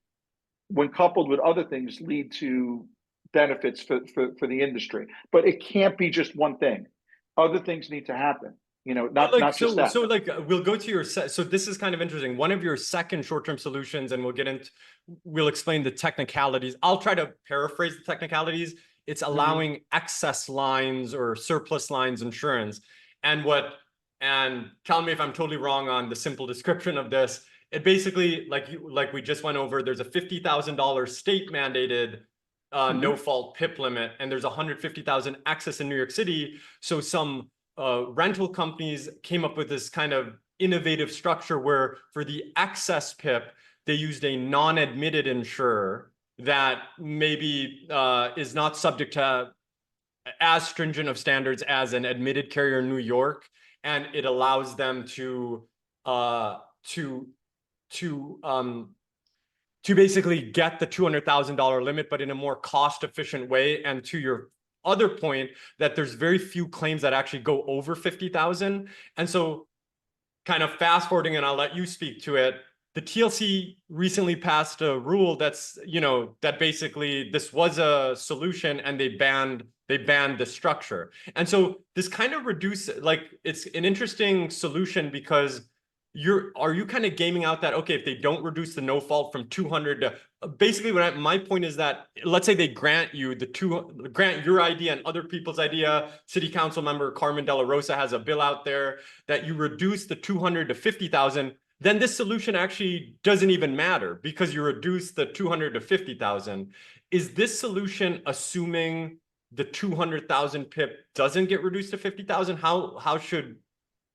[SPEAKER 2] when coupled with other things, lead to benefits for the industry. But it can't be just one thing. Other things need to happen. Not just that.
[SPEAKER 1] So like we'll go to your so this is kind of interesting. One of your second short-term solutions, and we'll explain the technicalities. I'll try to paraphrase the technicalities. It's allowing excess lines or surplus lines insurance. And tell me if I'm totally wrong on the simple description of this. It basically, like we just went over, there's a $50,000 state mandated no fault PIP limit, and there's 150,000 excess in New York City. So some rental companies came up with this kind of innovative structure where for the excess PIP, they used a non-admitted insurer that maybe is not subject to as stringent of standards as an admitted carrier in New York, and it allows them to basically get the $200,000 limit, but in a more cost-efficient way. And to your other point, that there's very few claims that actually go over 50,000. And so kind of fast forwarding, and I'll let you speak to it, the TLC recently passed a rule that's, that basically this was a solution and they banned the structure. And so this kind of it's an interesting solution because are you kind of gaming out that, okay, if they don't reduce the no fault from 200 to basically my point is that, let's say they grant you grant your idea and other people's idea. City council member Carmen De La Rosa has a bill out there that you reduce the 200 to 50,000. Then this solution actually doesn't even matter because you reduce the 200 to 50,000. Is this solution assuming the 200,000 PIP doesn't get reduced to 50,000? How should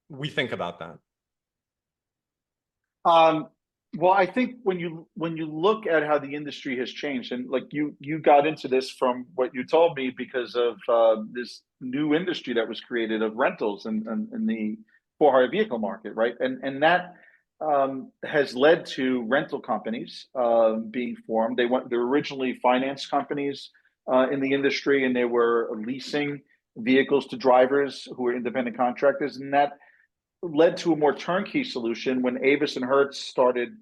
[SPEAKER 1] we think about that?
[SPEAKER 2] Well, I think when you look at how the industry has changed, and like you got into this from what you told me because of this new industry that was created of rentals and the for-hire vehicle market, right? And that has led to rental companies being formed. They were originally finance companies in the industry, and they were leasing vehicles to drivers who were independent contractors, and that led to a more turnkey solution when Avis and Hertz started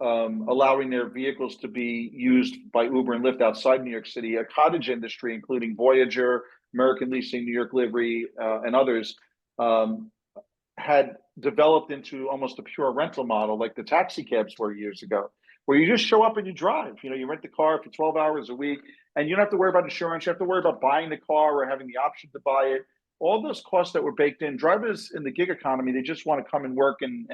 [SPEAKER 2] allowing their vehicles to be used by Uber and Lyft outside New York City. A cottage industry, including Voyager, American Leasing, New York Livery, and others, had developed into almost a pure rental model, like the taxi cabs were years ago, where you just show up and you drive. You rent the car for 12 hours a week, and you don't have to worry about insurance. You have to worry about buying the car or having the option to buy it. All those costs that were baked in. Drivers in the gig economy, they just want to come and work, and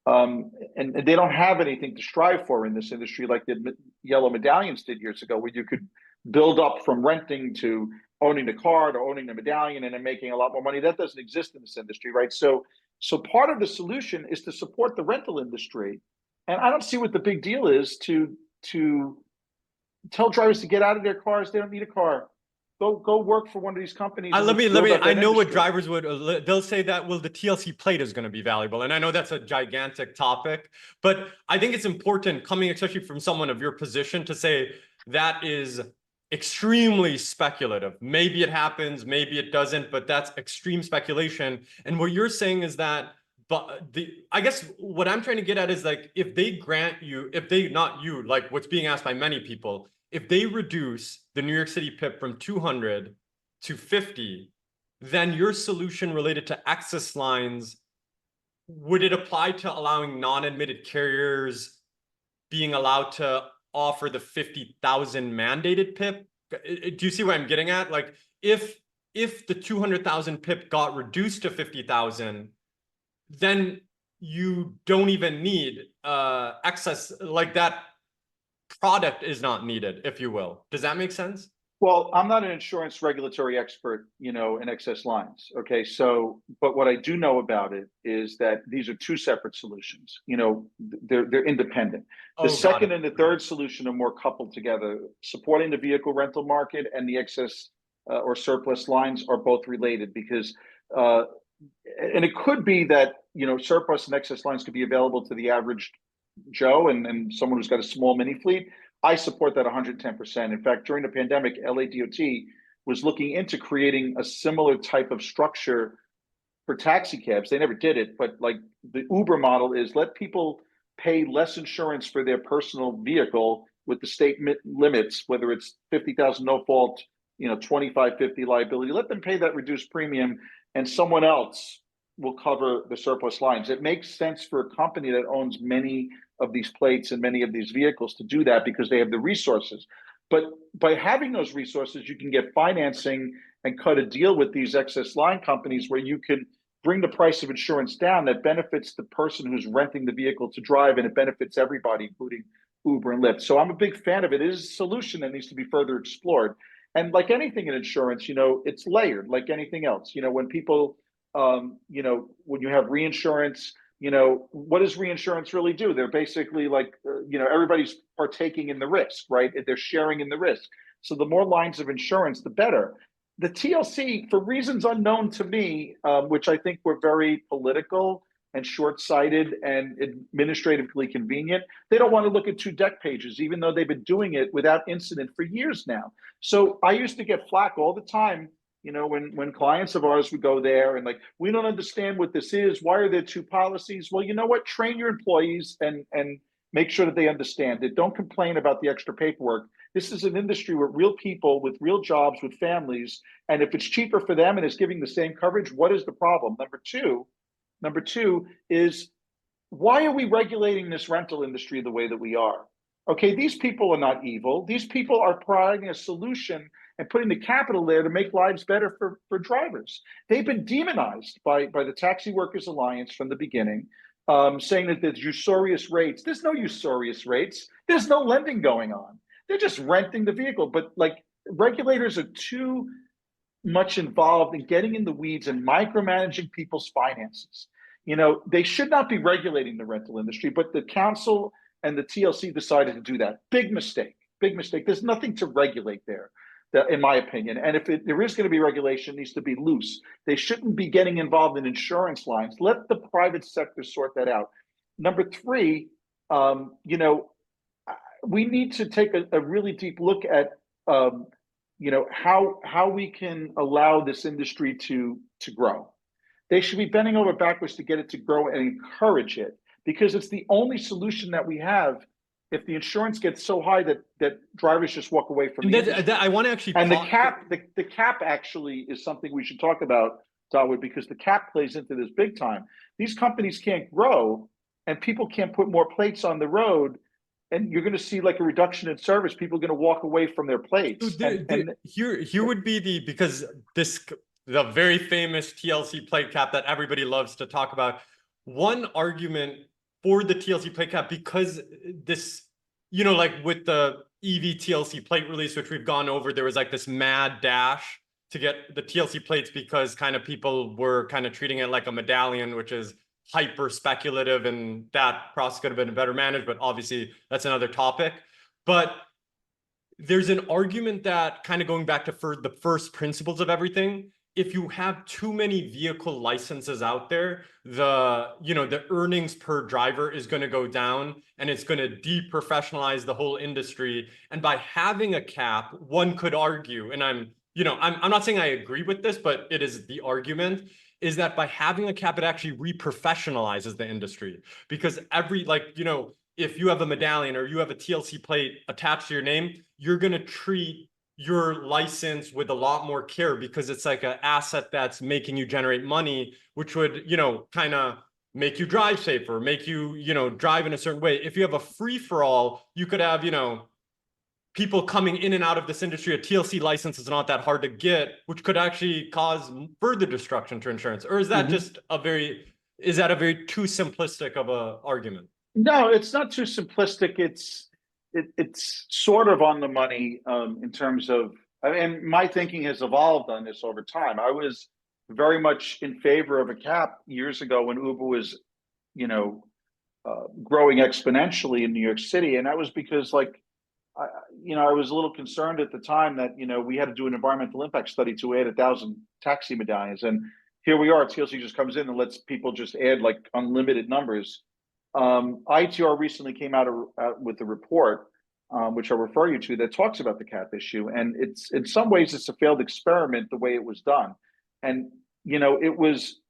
[SPEAKER 2] they don't have anything to strive for in this industry like the yellow medallions did years ago, where you could build up from renting to owning the car to owning the medallion and then making a lot more money. That doesn't exist in this industry, right? So part of the solution is to support the rental industry. And I don't see what the big deal is to tell drivers to get out of their cars. They don't need a car. Go work for one of these companies.
[SPEAKER 1] Let me. I know what drivers would. They'll say that, well, the TLC plate is going to be valuable, and I know that's a gigantic topic. But I think it's important, coming especially from someone of your position, to say that is extremely speculative. Maybe it happens, maybe it doesn't, but that's extreme speculation. And what you're saying is that, I guess what I'm trying to get at is, like, if they grant you, not you, like what's being asked by many people, if they reduce the New York City PIP from 200 to 50, then your solution related to access lines, would it apply to allowing non-admitted carriers being allowed to offer the 50,000 mandated PIP? Do you see what I'm getting at? Like, if the 200,000 PIP got reduced to 50,000, then you don't even need excess, like that product is not needed, if you will. Does that make sense?
[SPEAKER 2] Well, I'm not an insurance regulatory expert, in excess lines. Okay, but what I do know about it is that these are two separate solutions. They're independent. The second and the third solution are more coupled together. Supporting the vehicle rental market and the excess or surplus lines are both related, because, and it could be that, surplus and excess lines could be available to the average Joe and someone who's got a small mini fleet. I support that 110%. In fact, during the pandemic, LA DOT was looking into creating a similar type of structure for taxi cabs. They never did it, but like the Uber model is, let people pay less insurance for their personal vehicle with the state limits, whether it's 50,000 no fault, 25, 50 liability. Let them pay that reduced premium, and someone else will cover the surplus lines. It makes sense for a company that owns many of these plates and many of these vehicles to do that, because they have the resources. But by having those resources, you can get financing and cut a deal with these excess line companies where you can bring the price of insurance down. That benefits the person who's renting the vehicle to drive, and it benefits everybody, including Uber and Lyft. So I'm a big fan of it. It is a solution that needs to be further explored. And like anything in insurance, it's layered like anything else. When people, when you have reinsurance, what does reinsurance really do? They're basically like, everybody's partaking in the risk, right? They're sharing in the risk. So the more lines of insurance, the better. The TLC, for reasons unknown to me, which I think were very political and short-sighted and administratively convenient, they don't want to look at 2 deck pages, even though they've been doing it without incident for years now. So I used to get flack all the time, when clients of ours would go there and like, we don't understand what this is. Why are there 2 policies? Well, you know what? Train your employees and make sure that they understand it. Don't complain about the extra paperwork. This is an industry with real people, with real jobs, with families. And if it's cheaper for them and is giving the same coverage, what is the problem? Number two is, why are we regulating this rental industry the way that we are? Okay, these people are not evil. These people are providing a solution and putting the capital there to make lives better for drivers. They've been demonized by the Taxi Workers Alliance from the beginning, saying that there's usurious rates. There's no usurious rates. There's no lending going on. They're just renting the vehicle. But like, regulators are too much involved in getting in the weeds and micromanaging people's finances. They should not be regulating the rental industry, but the council and the TLC decided to do that. Big mistake. There's nothing to regulate there. in my opinion. And if there is going to be regulation, it needs to be loose. They shouldn't be getting involved in insurance lines. Let the private sector sort that out. Number three, you know, we need to take a really deep look at, you know, how we can allow this industry to grow. They should be bending over backwards to get it to grow and encourage it, because it's the only solution that we have if the insurance gets so high that drivers just walk away from the industry.
[SPEAKER 1] I want to actually
[SPEAKER 2] and the cap actually is something we should talk about, Dawood, because the cap plays into this big time. These companies can't grow and people can't put more plates on the road, and you're going to see like a reduction in service. People are going to walk away from their plates.
[SPEAKER 1] Here would be because the very famous TLC plate cap that everybody loves to talk about. One argument for the TLC plate cap, because this, you know, like with the EV TLC plate release, which we've gone over, there was like this mad dash to get the TLC plates because kind of people were kind of treating it like a medallion, which is hyper speculative, and that process could have been better managed, but obviously that's another topic. But there's an argument that, kind of going back to the first principles of everything, if you have too many vehicle licenses out there, the earnings per driver is going to go down, and it's going to deprofessionalize the whole industry. And by having a cap, one could argue, and I'm not saying I agree with this, but it is the argument, is that by having a cap, it actually reprofessionalizes the industry. Because if you have a medallion or you have a TLC plate attached to your name, you're going to treat your license with a lot more care, because it's like an asset that's making you generate money, which would, kind of make you drive safer, make you, drive in a certain way. If you have a free-for-all, you could have, people coming in and out of this industry. A TLC license is not that hard to get, which could actually cause further destruction to insurance. Or is that just a very too simplistic of a argument?
[SPEAKER 2] No, it's not too simplistic. It's sort of on the money in terms of, and my thinking has evolved on this over time. I was very much in favor of a cap years ago when Uber was, growing exponentially in New York City. And that was because I was a little concerned at the time that, we had to do an environmental impact study to add 1,000 taxi medallions. And here we are, TLC just comes in and lets people just add like unlimited numbers. IATR recently came out with a report, which I'll refer you to, that talks about the cap issue. And it's, in some ways, it's a failed experiment the way it was done. And, it was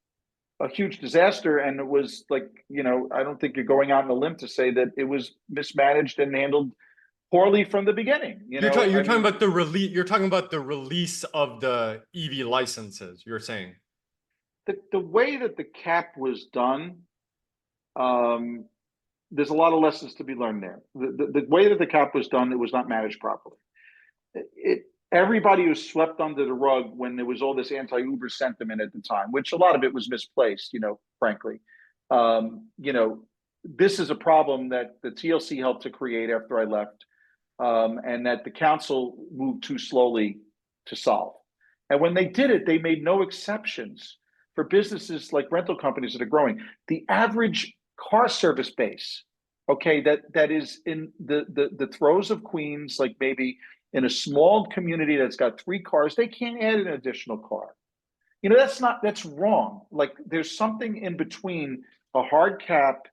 [SPEAKER 2] a huge disaster. And it was like, I don't think you're going out on a limb to say that it was mismanaged and handled poorly from the beginning.
[SPEAKER 1] You're talking about the release. You're talking about the release of the EV licenses. You're saying
[SPEAKER 2] the way that the cap was done. There's a lot of lessons to be learned there. The way that the cap was done, it was not managed properly. Everybody was swept under the rug when there was all this anti-Uber sentiment at the time, which a lot of it was misplaced, frankly. This is a problem that the TLC helped to create after I left, and that the council moved too slowly to solve. And when they did it, they made no exceptions for businesses like rental companies that are growing. The average car service base, okay, that is in the throes of Queens, like maybe in a small community that's got 3 cars, they can't add an additional car. That's wrong. Like, there's something in between a hard cap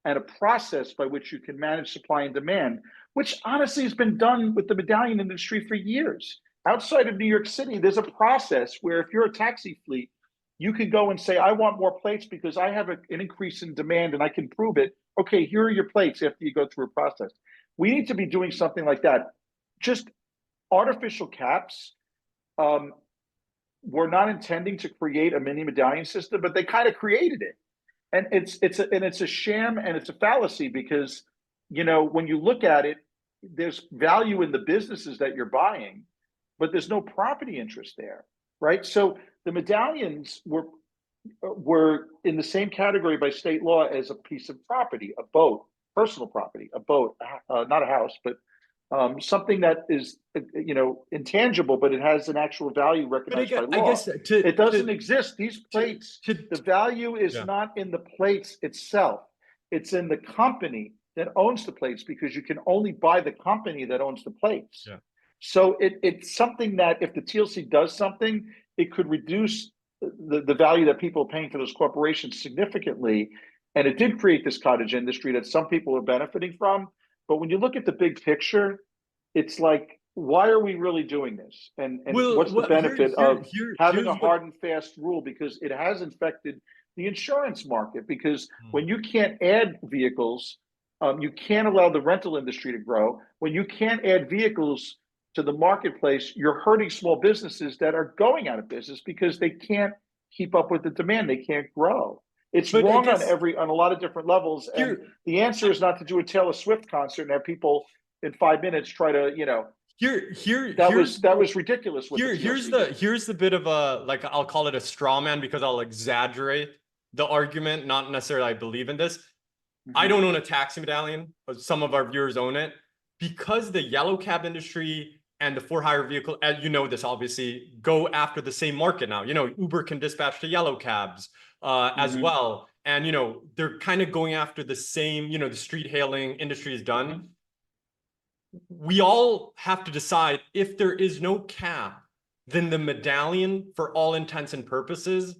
[SPEAKER 2] and a process by which you can manage supply and demand, which honestly has been done with the medallion industry for years. Outside of New York City, there's a process where if you're a taxi fleet, you can go and say, I want more plates because I have an increase in demand and I can prove it. Okay, here are your plates after you go through a process. We need to be doing something like that. Just artificial caps. We're not intending to create a mini medallion system, but they kind of created it. And it's a sham and it's a fallacy because, when you look at it, there's value in the businesses that you're buying, but there's no property interest there, right? So the medallions were in the same category by state law as a piece of property, a boat, personal property, a boat, not a house, but something that is, intangible, but it has an actual value recognized by law. It doesn't exist. These plates, the value is not in the plates itself. It's in the company that owns the plates, because you can only buy the company that owns the plates.
[SPEAKER 1] Yeah.
[SPEAKER 2] So it's something that if the TLC does something, it could reduce the value that people are paying for those corporations significantly. And it did create this cottage industry that some people are benefiting from. But when you look at the big picture, it's like, why are we really doing this? And what's the benefit of having a hard and fast rule? Because it has infected the insurance market. Because when you can't add vehicles, you can't allow the rental industry to grow. When you can't add vehicles to the marketplace, you're hurting small businesses that are going out of business because they can't keep up with the demand. They can't grow. It's wrong on a lot of different levels. And the answer is not to do a Taylor Swift concert and have people in 5 minutes try to, that was ridiculous.
[SPEAKER 1] Here's the bit of a, like, I'll call it a straw man because I'll exaggerate the argument, not necessarily I believe in this. I don't own a taxi medallion, but some of our viewers own it. Because the yellow cab industry and the for-hire vehicle, as you know this obviously, go after the same market now. Uber can dispatch to yellow cabs as well. And, they're kind of going after the same, the street hailing industry is done. We all have to decide if there is no cap, then the medallion, for all intents and purposes,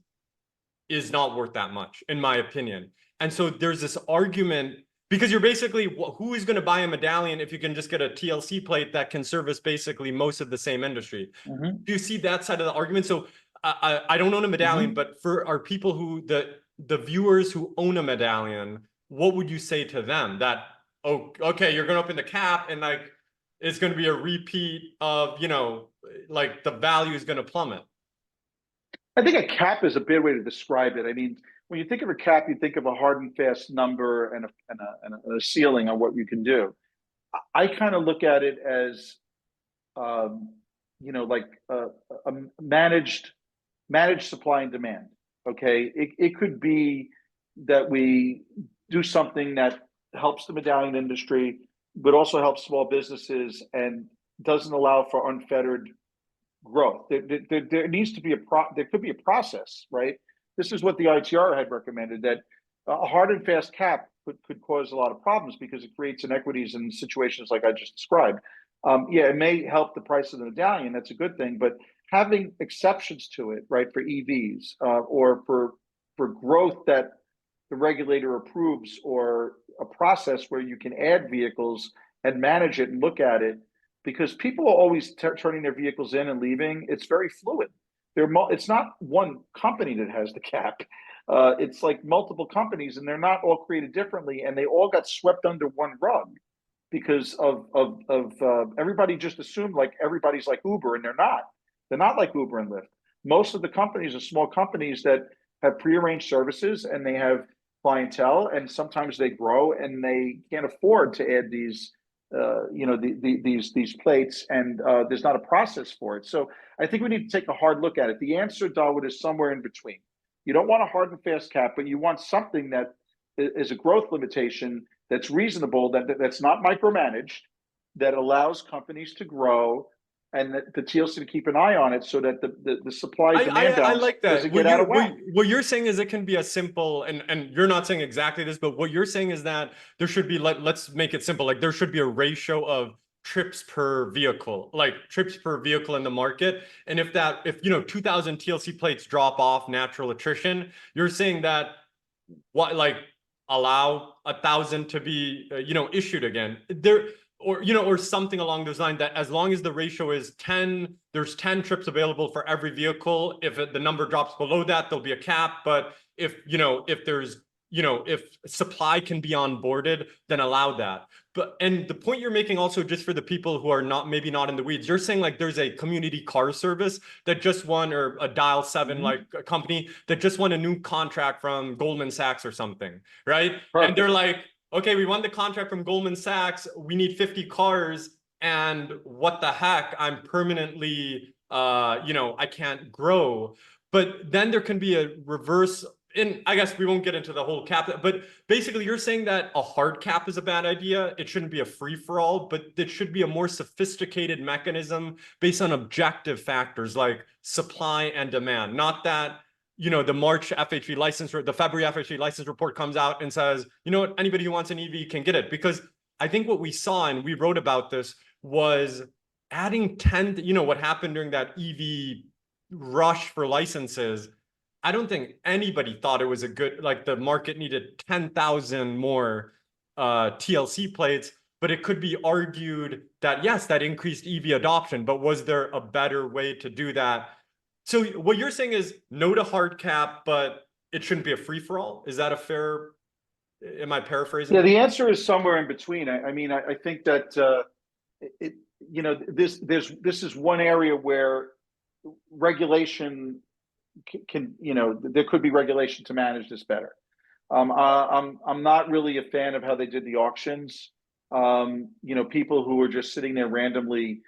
[SPEAKER 1] is not worth that much, in my opinion. And so there's this argument, because you're basically, who is going to buy a medallion if you can just get a TLC plate that can service basically most of the same industry? Do you see that side of the argument? So I don't own a medallion, but for our people who, the viewers who own a medallion, what would you say to them? That, oh, okay, you're going to open the cap and like, it's going to be a repeat of, like the value is going to plummet.
[SPEAKER 2] I think a cap is a bad way to describe it. I mean, when you think of a cap, you think of a hard and fast number and a ceiling on what you can do. I kind of look at it as, like a managed supply and demand. Okay, it could be that we do something that helps the medallion industry, but also helps small businesses and doesn't allow for unfettered growth. There needs to be there could be a process, right? This is what the IATR had recommended, that a hard and fast cap could cause a lot of problems because it creates inequities in situations like I just described. It may help the price of the medallion. That's a good thing, but having exceptions to it, right, for EVs or for growth that the regulator approves, or a process where you can add vehicles and manage it and look at it, because people are always turning their vehicles in and leaving. It's very fluid. It's not one company that has the cap. It's like multiple companies, and they're not all created differently, and they all got swept under one rug because of everybody just assumed like everybody's like Uber, and they're not. They're not like Uber and Lyft. Most of the companies are small companies that have prearranged services, and they have clientele, and sometimes they grow and they can't afford to add these these plates, and there's not a process for it. So I think we need to take a hard look at it. The answer, Darwood, is somewhere in between. You don't want a hard and fast cap, but you want something that is a growth limitation that's reasonable, that's not micromanaged, that allows companies to grow, and that the TLC to keep an eye on it so that the supply demand balance
[SPEAKER 1] like that.
[SPEAKER 2] doesn't get out of whack.
[SPEAKER 1] What you're saying is it can be a simple, and you're not saying exactly this, but what you're saying is that there should be, like, let's make it simple, like there should be a ratio of trips per vehicle, like trips per vehicle in the market. And if 2000 TLC plates drop off natural attrition, you're saying that allow 1,000 to be issued again there, or something along those lines, that as long as the ratio is 10, there's 10 trips available for every vehicle. If the number drops below that, there'll be a cap. But if supply can be onboarded, then allow that. And the point you're making also, just for the people who are maybe not in the weeds, you're saying like there's a community car service that just won, or a Dial 7 like a company that just won a new contract from Goldman Sachs or something, right? Perfect. And they're like, okay, we won the contract from Goldman Sachs. We need 50 cars, and what the heck? I'm permanently, I can't grow. But then there can be a reverse. And I guess we won't get into the whole cap, but basically you're saying that a hard cap is a bad idea. It shouldn't be a free-for-all, but it should be a more sophisticated mechanism based on objective factors like supply and demand. Not that, the March FHV license, or the February FHV license report comes out and says, you know what, anybody who wants an EV can get it. Because I think what we saw, and we wrote about this, was adding 10, you know, what happened during that EV rush for licenses, I don't think anybody thought it was a good, like the market needed 10,000 more TLC plates, but it could be argued that yes, that increased EV adoption, but was there a better way to do that? So what you're saying is no to hard cap, but it shouldn't be a free for all. Is that a fair, am I paraphrasing
[SPEAKER 2] Yeah,
[SPEAKER 1] it?
[SPEAKER 2] the answer is somewhere in between. I mean, I think that it, you know, this is one area where regulation can, you know, there could be regulation to manage this better. I'm not really a fan of how they did the auctions. You know, people who were just sitting there randomly,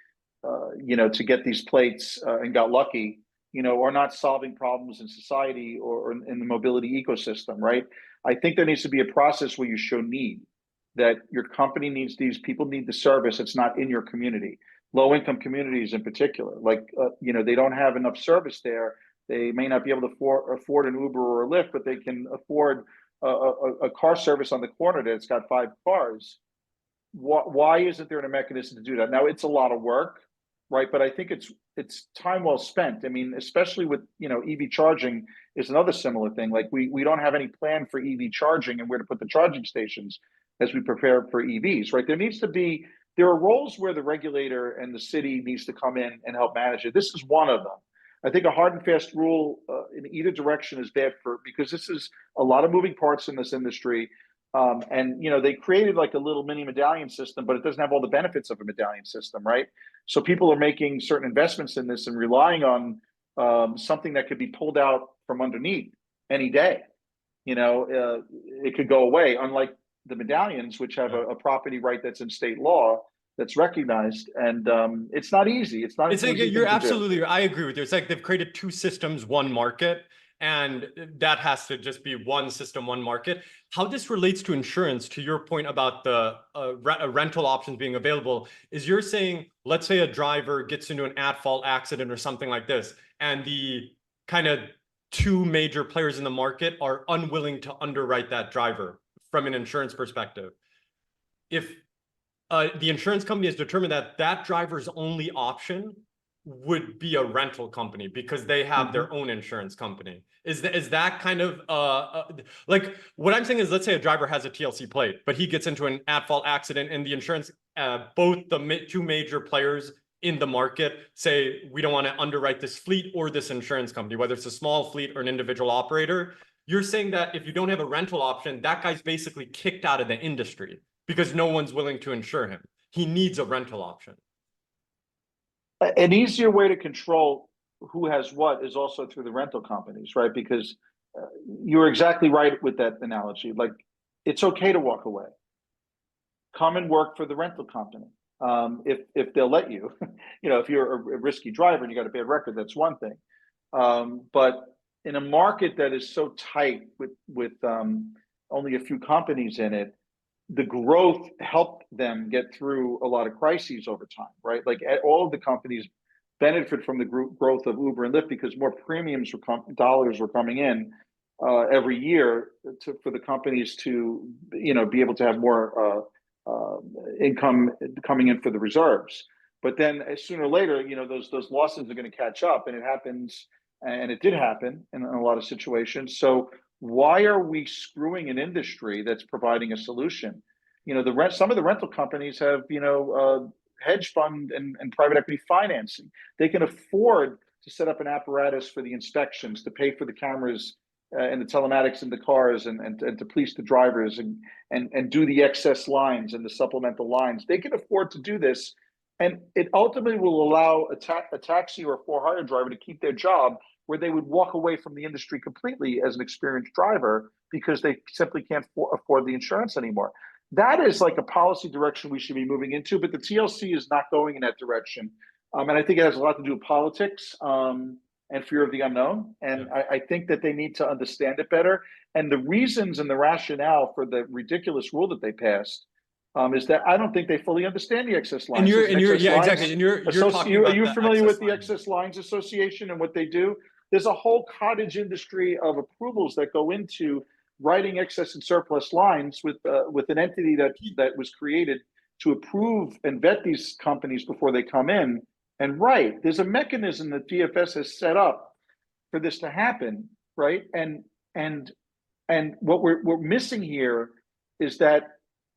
[SPEAKER 2] you know, to get these plates and got lucky, you know, are not solving problems in society or in the mobility ecosystem, right? I think there needs to be a process where you show need, that your company needs these, people need the service. It's not in your community. Low income communities in particular, like, you know, they don't have enough service there. They may not be able to afford an Uber or a Lyft, but they can afford a car service on the corner that's got 5 cars. Why isn't there a mechanism to do that? Now it's a lot of work, right? But I think it's time well spent. I mean, especially with, you know, EV charging is another similar thing. Like we don't have any plan for EV charging and where to put the charging stations as we prepare for EVs, right? There are roles where the regulator and the city needs to come in and help manage it. This is one of them. I think a hard and fast rule in either direction is bad because this is a lot of moving parts in this industry. And you know, they created like a little mini medallion system, but it doesn't have all the benefits of a medallion system, right? So people are making certain investments in this and relying on something that could be pulled out from underneath any day. You know, it could go away, unlike the medallions, which have a property right that's in state law that's recognized. And it's not easy. It's not
[SPEAKER 1] It's
[SPEAKER 2] an
[SPEAKER 1] like
[SPEAKER 2] easy
[SPEAKER 1] you're
[SPEAKER 2] thing to do.
[SPEAKER 1] absolutely, I agree with you. It's like they've created two systems, one market, and that has to just be one system, one market. How this relates to insurance, to your point about the rental options being available, is you're saying, let's say a driver gets into an at-fault accident or something like this, and the kind of two major players in the market are unwilling to underwrite that driver from an insurance perspective. If the insurance company has determined that that driver's only option would be a rental company because they have their own insurance company. Is that kind of like what I'm saying is, let's say a driver has a TLC plate, but he gets into an at-fault accident and the insurance, both the two major players in the market say, we don't want to underwrite this fleet or this insurance company, whether it's a small fleet or an individual operator. You're saying that if you don't have a rental option, that guy's basically kicked out of the industry because no one's willing to insure him. He needs a rental option.
[SPEAKER 2] An easier way to control who has what is also through the rental companies, right? Because you're exactly right with that analogy. Like, it's okay to walk away. Come and work for the rental company. If they'll let you, you know, if you're a risky driver and you got a bad record, that's one thing. But in a market that is so tight with only a few companies in it, the growth helped them get through a lot of crises over time, right? Like all of the companies benefit from the growth of Uber and Lyft because more premiums dollars were coming in every year for the companies to, you know, be able to have more income coming in for the reserves. But then sooner or later, you know, those losses are going to catch up, and it happens, and it did happen in a lot of situations. So why are we screwing an industry that's providing a solution? You know, some of the rental companies have, you know, hedge fund and private equity financing. They can afford to set up an apparatus for the inspections, to pay for the cameras and the telematics in the cars, and to police the drivers, and do the excess lines and the supplemental lines. They can afford to do this, and it ultimately will allow a taxi or a for-hire driver to keep their job, where they would walk away from the industry completely as an experienced driver because they simply can't afford the insurance anymore. That is like a policy direction we should be moving into, but the TLC is not going in that direction. And I think it has a lot to do with politics and fear of the unknown. And I think that they need to understand it better. And the reasons and the rationale for the ridiculous rule that they passed is that I don't think they fully understand the excess lines.
[SPEAKER 1] Exactly. And you're talking about
[SPEAKER 2] are you
[SPEAKER 1] the
[SPEAKER 2] familiar with the
[SPEAKER 1] lines.
[SPEAKER 2] Excess Lines Association and what they do? There's a whole cottage industry of approvals that go into writing excess and surplus lines with an entity that was created to approve and vet these companies before they come in. And right, there's a mechanism that DFS has set up for this to happen, right? And what we're missing here is that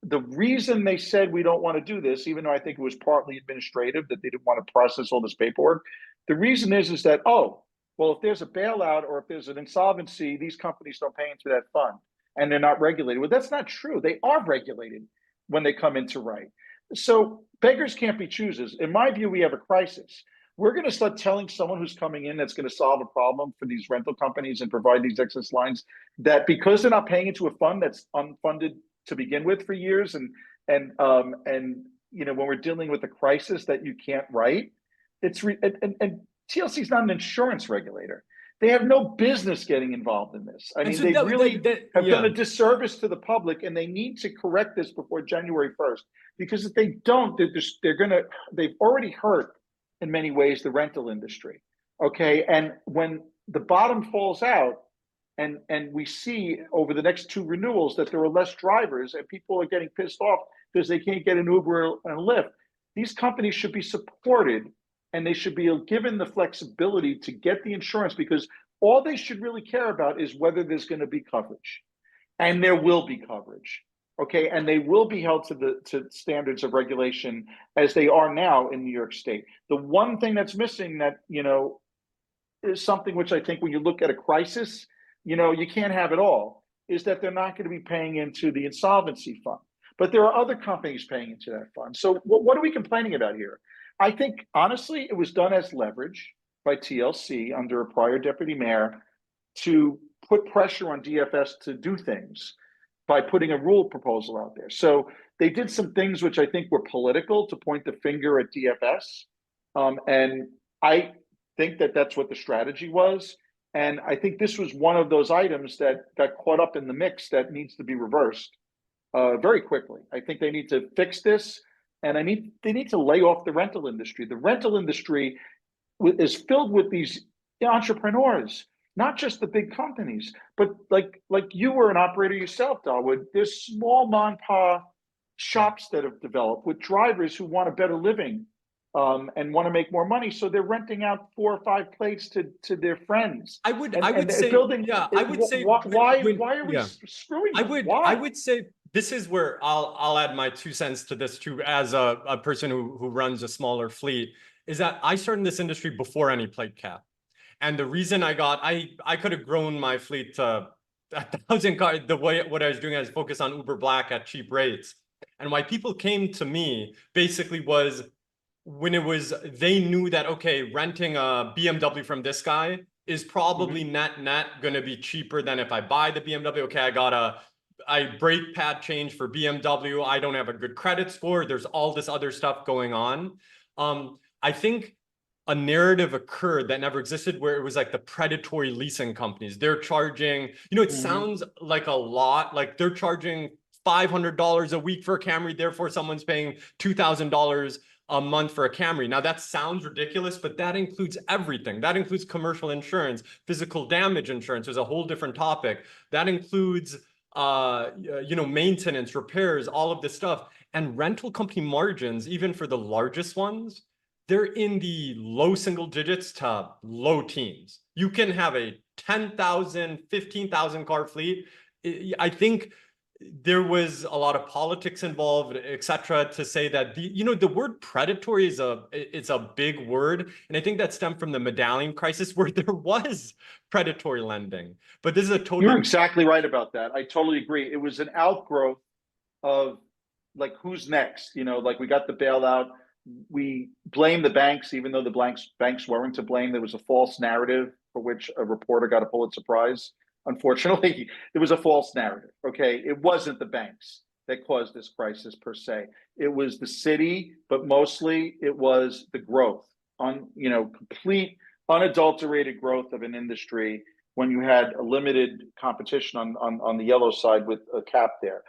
[SPEAKER 2] the reason they said we don't want to do this, even though I think it was partly administrative, that they didn't want to process all this paperwork, the reason is that, oh, well, if there's a bailout or if there's an insolvency, these companies don't pay into that fund and they're not regulated. Well, that's not true. They are regulated when they come into right. So beggars can't be choosers. In my view, we have a crisis. We're going to start telling someone who's coming in that's going to solve a problem for these rental companies and provide these excess lines that because they're not paying into a fund that's unfunded to begin with for years, and you know, when we're dealing with a crisis that you can't write, and TLC is not an insurance regulator. They have no business getting involved in this. I mean, they really have done a disservice to the public, and they need to correct this before January 1st. Because if they don't, they've already hurt in many ways the rental industry. Okay, and when the bottom falls out, and we see over the next 2 renewals that there are less drivers and people are getting pissed off because they can't get an Uber and a Lyft, these companies should be supported and they should be given the flexibility to get the insurance, because all they should really care about is whether there's going to be coverage, and there will be coverage. Okay, and they will be held to standards of regulation as they are now in New York State. The one thing that's missing that, you know, is something which I think when you look at a crisis, you know, you can't have it all, is that they're not going to be paying into the insolvency fund. But there are other companies paying into that fund. So what are we complaining about here? I think, honestly, it was done as leverage by TLC under a prior deputy mayor to put pressure on DFS to do things by putting a rule proposal out there. So they did some things which I think were political to point the finger at DFS. And I think that that's what the strategy was. And I think this was one of those items that got caught up in the mix that needs to be reversed very quickly. I think they need to fix this, and they need to lay off the rental industry. The rental industry is filled with these entrepreneurs, not just the big companies, but like you were an operator yourself, Dawood. There's small mom and pop shops that have developed with drivers who want a better living and want to make more money, so they're renting out 4 or 5 plates to their friends.
[SPEAKER 1] I would say building. Yeah, I would say
[SPEAKER 2] why are we screwing them?
[SPEAKER 1] I would say this is where I'll add my 2 cents to this too, as a person who runs a smaller fleet, is that I started in this industry before any plate cap. And the reason I could have grown my fleet to 1,000 cars. What I was doing, I was focused on Uber Black at cheap rates. And why people came to me basically was when they knew that, okay, renting a BMW from this guy is probably net going to be cheaper than if I buy the BMW. Okay, I brake pad change for BMW. I don't have a good credit score. There's all this other stuff going on. I think a narrative occurred that never existed where it was like the predatory leasing companies. They're charging, you know, it sounds like a lot, like they're charging $500 a week for a Camry, therefore someone's paying $2,000 a month for a Camry. Now that sounds ridiculous, but that includes everything. That includes commercial insurance, physical damage insurance is a whole different topic. That includes, you know, maintenance, repairs, all of this stuff. And rental company margins, even for the largest ones, they're in the low single digits to low teens. You can have a 10,000, 15,000 car fleet. I think there was a lot of politics involved, et cetera, to say that the word predatory is a big word. And I think that stemmed from the medallion crisis where there was predatory lending. But this is a totally—
[SPEAKER 2] You're exactly right about that. I totally agree. It was an outgrowth of like, who's next? You know, like we got the bailout. We blame the banks, even though the banks weren't to blame. There was a false narrative for which a reporter got a Pulitzer Prize. Unfortunately, it was a false narrative. Okay, it wasn't the banks that caused this crisis per se. It was the city, but mostly it was the growth complete unadulterated growth of an industry when you had a limited competition on the yellow side with a cap there.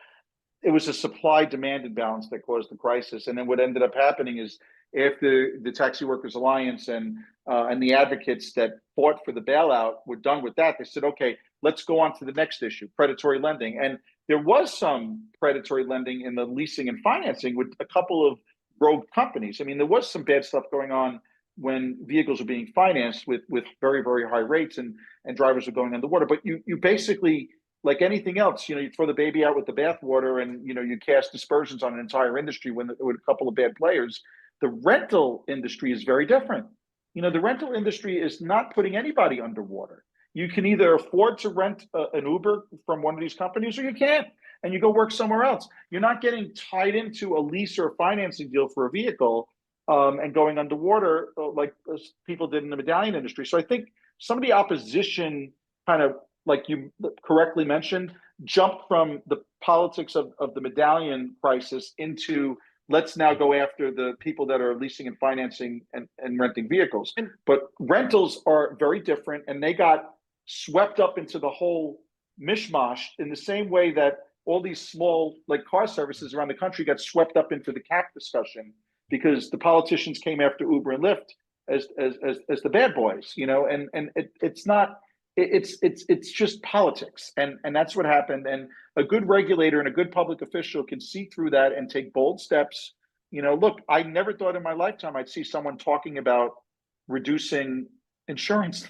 [SPEAKER 2] It was a supply-demand imbalance that caused the crisis. And then what ended up happening is after the Taxi Workers Alliance and the advocates that fought for the bailout were done with that, they said, okay, let's go on to the next issue, predatory lending. And there was some predatory lending in the leasing and financing with a couple of rogue companies. I mean, there was some bad stuff going on when vehicles were being financed with very, very high rates and drivers were going underwater. But you basically, like anything else, you throw the baby out with the bathwater and, you cast dispersions on an entire industry with a couple of bad players. The rental industry is very different. The rental industry is not putting anybody underwater. You can either afford to rent an Uber from one of these companies or you can't, and you go work somewhere else. You're not getting tied into a lease or a financing deal for a vehicle and going underwater like people did in the medallion industry. So I think some of the opposition kind of, like you correctly mentioned, jumped from the politics of the medallion crisis into let's now go after the people that are leasing and financing and renting vehicles. But rentals are very different, and they got swept up into the whole mishmash in the same way that all these small car services around the country got swept up into the cap discussion because the politicians came after Uber and Lyft as the bad boys, and it's just politics, and that's what happened. And a good regulator and a good public official can see through that and take bold steps. Look, I never thought in my lifetime I'd see someone talking about reducing insurance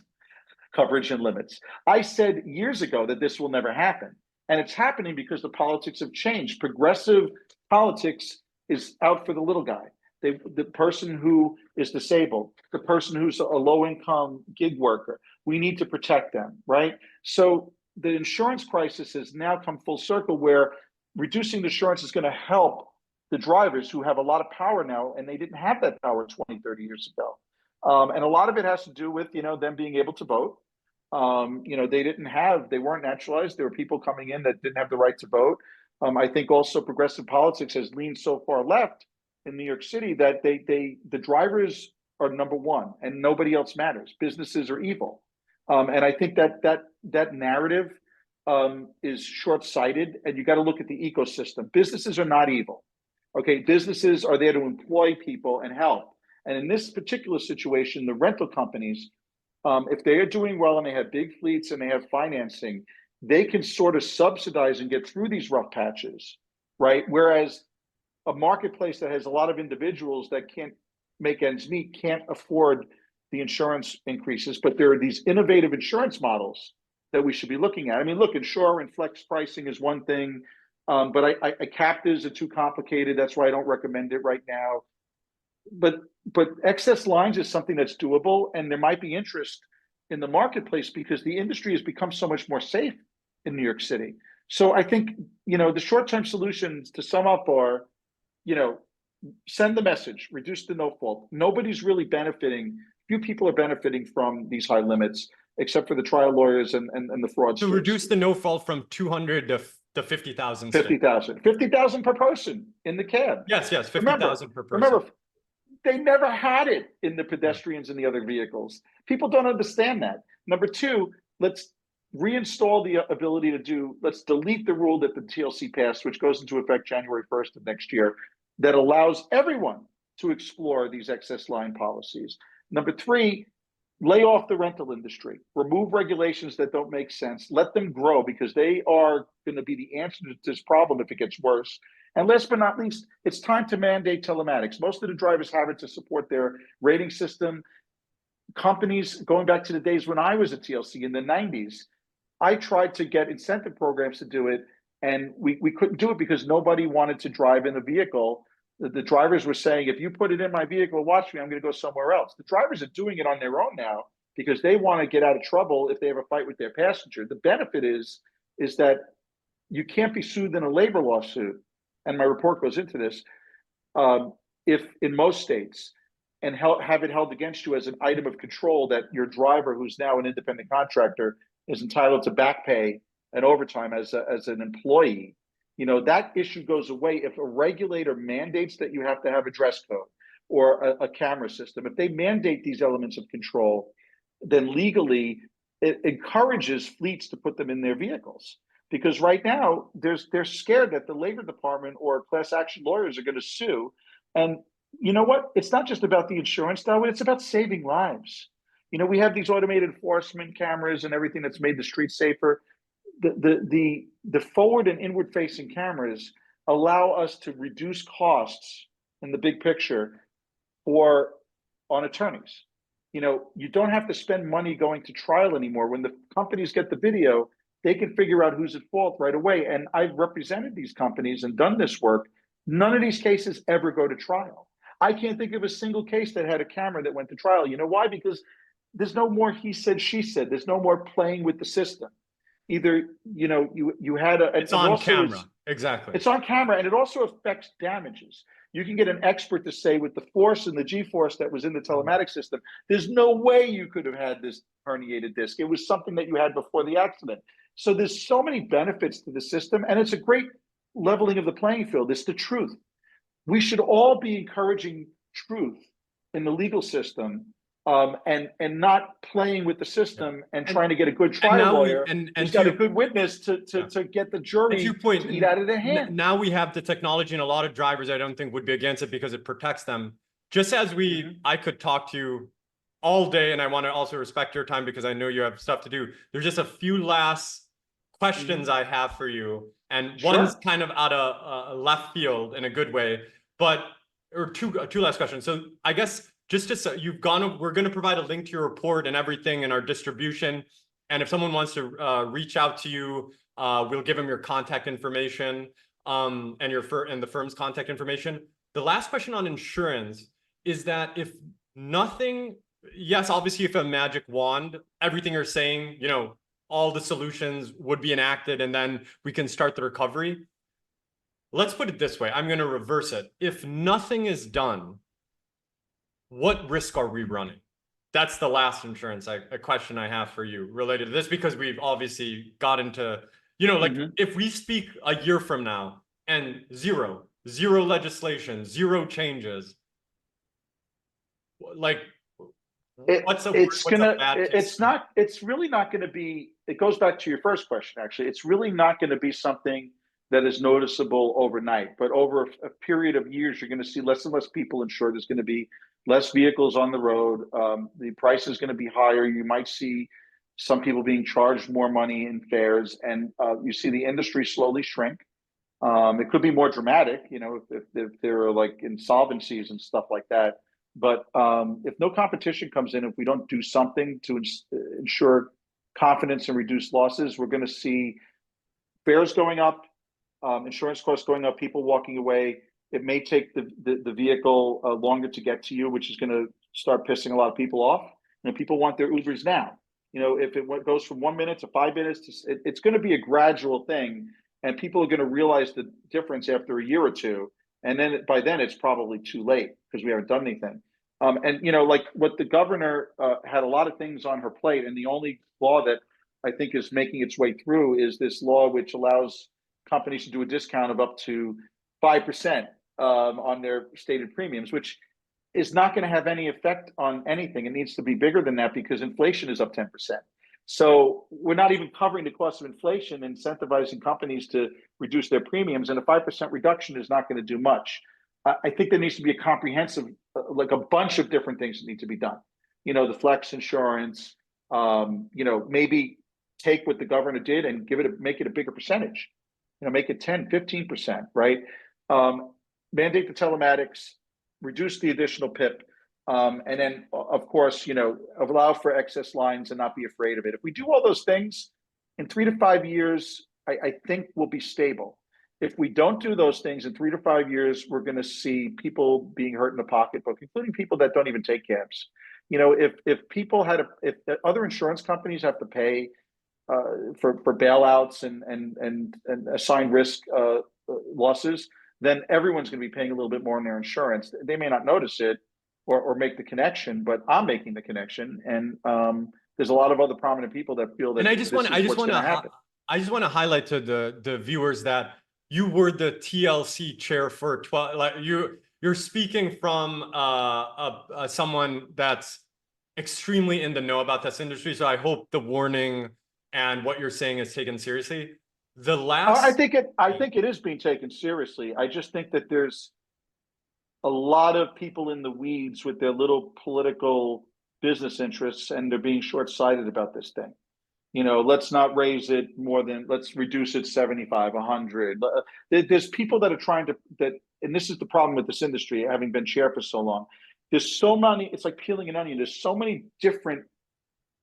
[SPEAKER 2] coverage and limits. I said years ago that this will never happen, and it's happening because the politics have changed. Progressive politics is out for the little guy. The person who is disabled, the person who's a low-income gig worker. We need to protect them, right? So the insurance crisis has now come full circle where reducing the insurance is going to help the drivers who have a lot of power now, and they didn't have that power 20, 30 years ago. And a lot of it has to do with, them being able to vote. They weren't naturalized. There were people coming in that didn't have the right to vote. I think also progressive politics has leaned so far left in New York City that the drivers are number one and nobody else matters. Businesses are evil. And I think that narrative is short-sighted, and you got to look at the ecosystem. Businesses are not evil. Okay, businesses are there to employ people and help. And in this particular situation, the rental companies, if they are doing well and they have big fleets and they have financing, they can sort of subsidize and get through these rough patches, right? Whereas a marketplace that has a lot of individuals that can't make ends meet can't afford the insurance increases. But there are these innovative insurance models that we should be looking at. I mean, look, insure and flex pricing is one thing, but captives are too complicated. That's why I don't recommend it right now. But excess lines is something that's doable, and there might be interest in the marketplace because the industry has become so much more safe in New York City. So I think, the short-term solutions to sum up are, send the message, reduce the no fault. Nobody's really benefiting. Few people are benefiting from these high limits, except for the trial lawyers and the fraudsters.
[SPEAKER 1] So reduce the no fault from 200 to 50,000.
[SPEAKER 2] 50,000 per person in the cab.
[SPEAKER 1] Yes, 50,000 per person.
[SPEAKER 2] Remember, they never had it in the pedestrians and the other vehicles. People don't understand that. Number two, let's reinstall the ability let's delete the rule that the TLC passed, which goes into effect January 1st of next year, that allows everyone to explore these excess line policies. Number three, lay off the rental industry, remove regulations that don't make sense, let them grow because they are going to be the answer to this problem if it gets worse. And last but not least, it's time to mandate telematics. Most of the drivers have it to support their rating system. Companies, going back to the days when I was at TLC in the 90s, I tried to get incentive programs to do it, and we couldn't do it because nobody wanted to drive in a vehicle. The drivers were saying, if you put it in my vehicle, watch me, I'm going to go somewhere else. The drivers are doing it on their own now because they want to get out of trouble if they have a fight with their passenger. The benefit is that you can't be sued in a labor lawsuit, and my report goes into this, if in most states, and have it held against you as an item of control that your driver, who's now an independent contractor, is entitled to back pay and overtime as an employee. That issue goes away if a regulator mandates that you have to have a dress code or a camera system. If they mandate these elements of control, then legally it encourages fleets to put them in their vehicles. Because right now they're scared that the labor department or class action lawyers are going to sue. And you know what? It's not just about the insurance, though. It's about saving lives. You know, we have these automated enforcement cameras and everything that's made the streets safer. The forward and inward facing cameras allow us to reduce costs in the big picture on attorneys. You know, you don't have to spend money going to trial anymore. When the companies get the video, they can figure out who's at fault right away. And I've represented these companies and done this work. None of these cases ever go to trial. I can't think of a single case that had a camera that went to trial. You know why? Because there's no more he said, she said. There's no more playing with the system. Either, you know, you had a...
[SPEAKER 1] It's on camera. Exactly.
[SPEAKER 2] It's on camera, and it also affects damages. You can get an expert to say with the force and the G-force that was in the telematics system, there's no way you could have had this herniated disc. It was something that you had before the accident. So there's so many benefits to the system, and it's a great leveling of the playing field. It's the truth. We should all be encouraging truth in the legal system, and not playing with the system and trying to get a good trial lawyer and got a good witness to get the jury to eat out of their hand.
[SPEAKER 1] Now we have the technology, and a lot of drivers I don't think would be against it because it protects them. Just as I could talk to you all day, and I want to also respect your time because I know you have stuff to do. There's just a few last questions I have for you, and one's kind of out of left field in a good way, or two last questions. So I guess we're going to provide a link to your report and everything in our distribution. And if someone wants to reach out to you, we'll give them your contact information, and the firm's contact information. The last question on insurance is that if nothing, yes, obviously if a magic wand, everything you're saying, you know, all the solutions would be enacted and then we can start the recovery. Let's put it this way. I'm going to reverse it. If nothing is done, what risk are we running? That's the last insurance a question I have for you related to this, because we've obviously got into, you know, like if we speak a year from now and zero legislation, zero changes, like it's really not going to be, it goes back to your first question, actually. It's really not going to be something that is noticeable overnight, but over a period of years, you're going to see less and less people insured. There's going to be less vehicles on the road. The price is going to be higher. You might see some people being charged more money in fares, and you see the industry slowly shrink. It could be more dramatic, you know, if there are like insolvencies and stuff like that. But if no competition comes in, if we don't do something to ensure confidence and reduce losses, we're going to see fares going up, insurance costs going up, people walking away. It may take the vehicle longer to get to you, which is going to start pissing a lot of people off. You know, people want their Ubers now. You know, if it goes from 1 minute to 5 minutes, it's going to be a gradual thing, and people are going to realize the difference after a year or two. And then by then it's probably too late because we haven't done anything. And, you know, like what the governor had a lot of things on her plate, and the only law that I think is making its way through is this law which allows companies to do a discount of up to 5% on their stated premiums, which is not going to have any effect on anything. It needs to be bigger than that because inflation is up 10%. So we're not even covering the cost of inflation, incentivizing companies to reduce their premiums, and a 5% reduction is not going to do much. I think there needs to be a comprehensive, like a bunch of different things that need to be done. You know, the flex insurance, you know, maybe take what the governor did and make it a bigger percentage, you know, make it 10, 15%, right? Mandate the telematics, reduce the additional PIP, and then, of course, you know, allow for excess lines and not be afraid of it. If we do all those things, in 3 to 5 years, I think we'll be stable. If we don't do those things in 3 to 5 years, we're going to see people being hurt in the pocketbook, including people that don't even take cabs. You know, if people if other insurance companies have to pay for bailouts and assigned risk losses, then everyone's going to be paying a little bit more on their insurance. They may not notice it or make the connection, but I'm making the connection. And there's a lot of other prominent people that feel that. And I just want to highlight to the viewers that you were the TLC chair for 12. Like you're speaking from someone that's extremely in the know about this industry. So I hope the warning and what you're saying is taken seriously.
[SPEAKER 2] I think it is being taken seriously. I just think that there's a lot of people in the weeds with their little political business interests, and they're being short-sighted about this thing. You know, let's not raise it more than, let's reduce it 75, 100. There's people that are trying to, and this is the problem with this industry, having been chair for so long. There's so many, it's like peeling an onion. There's so many different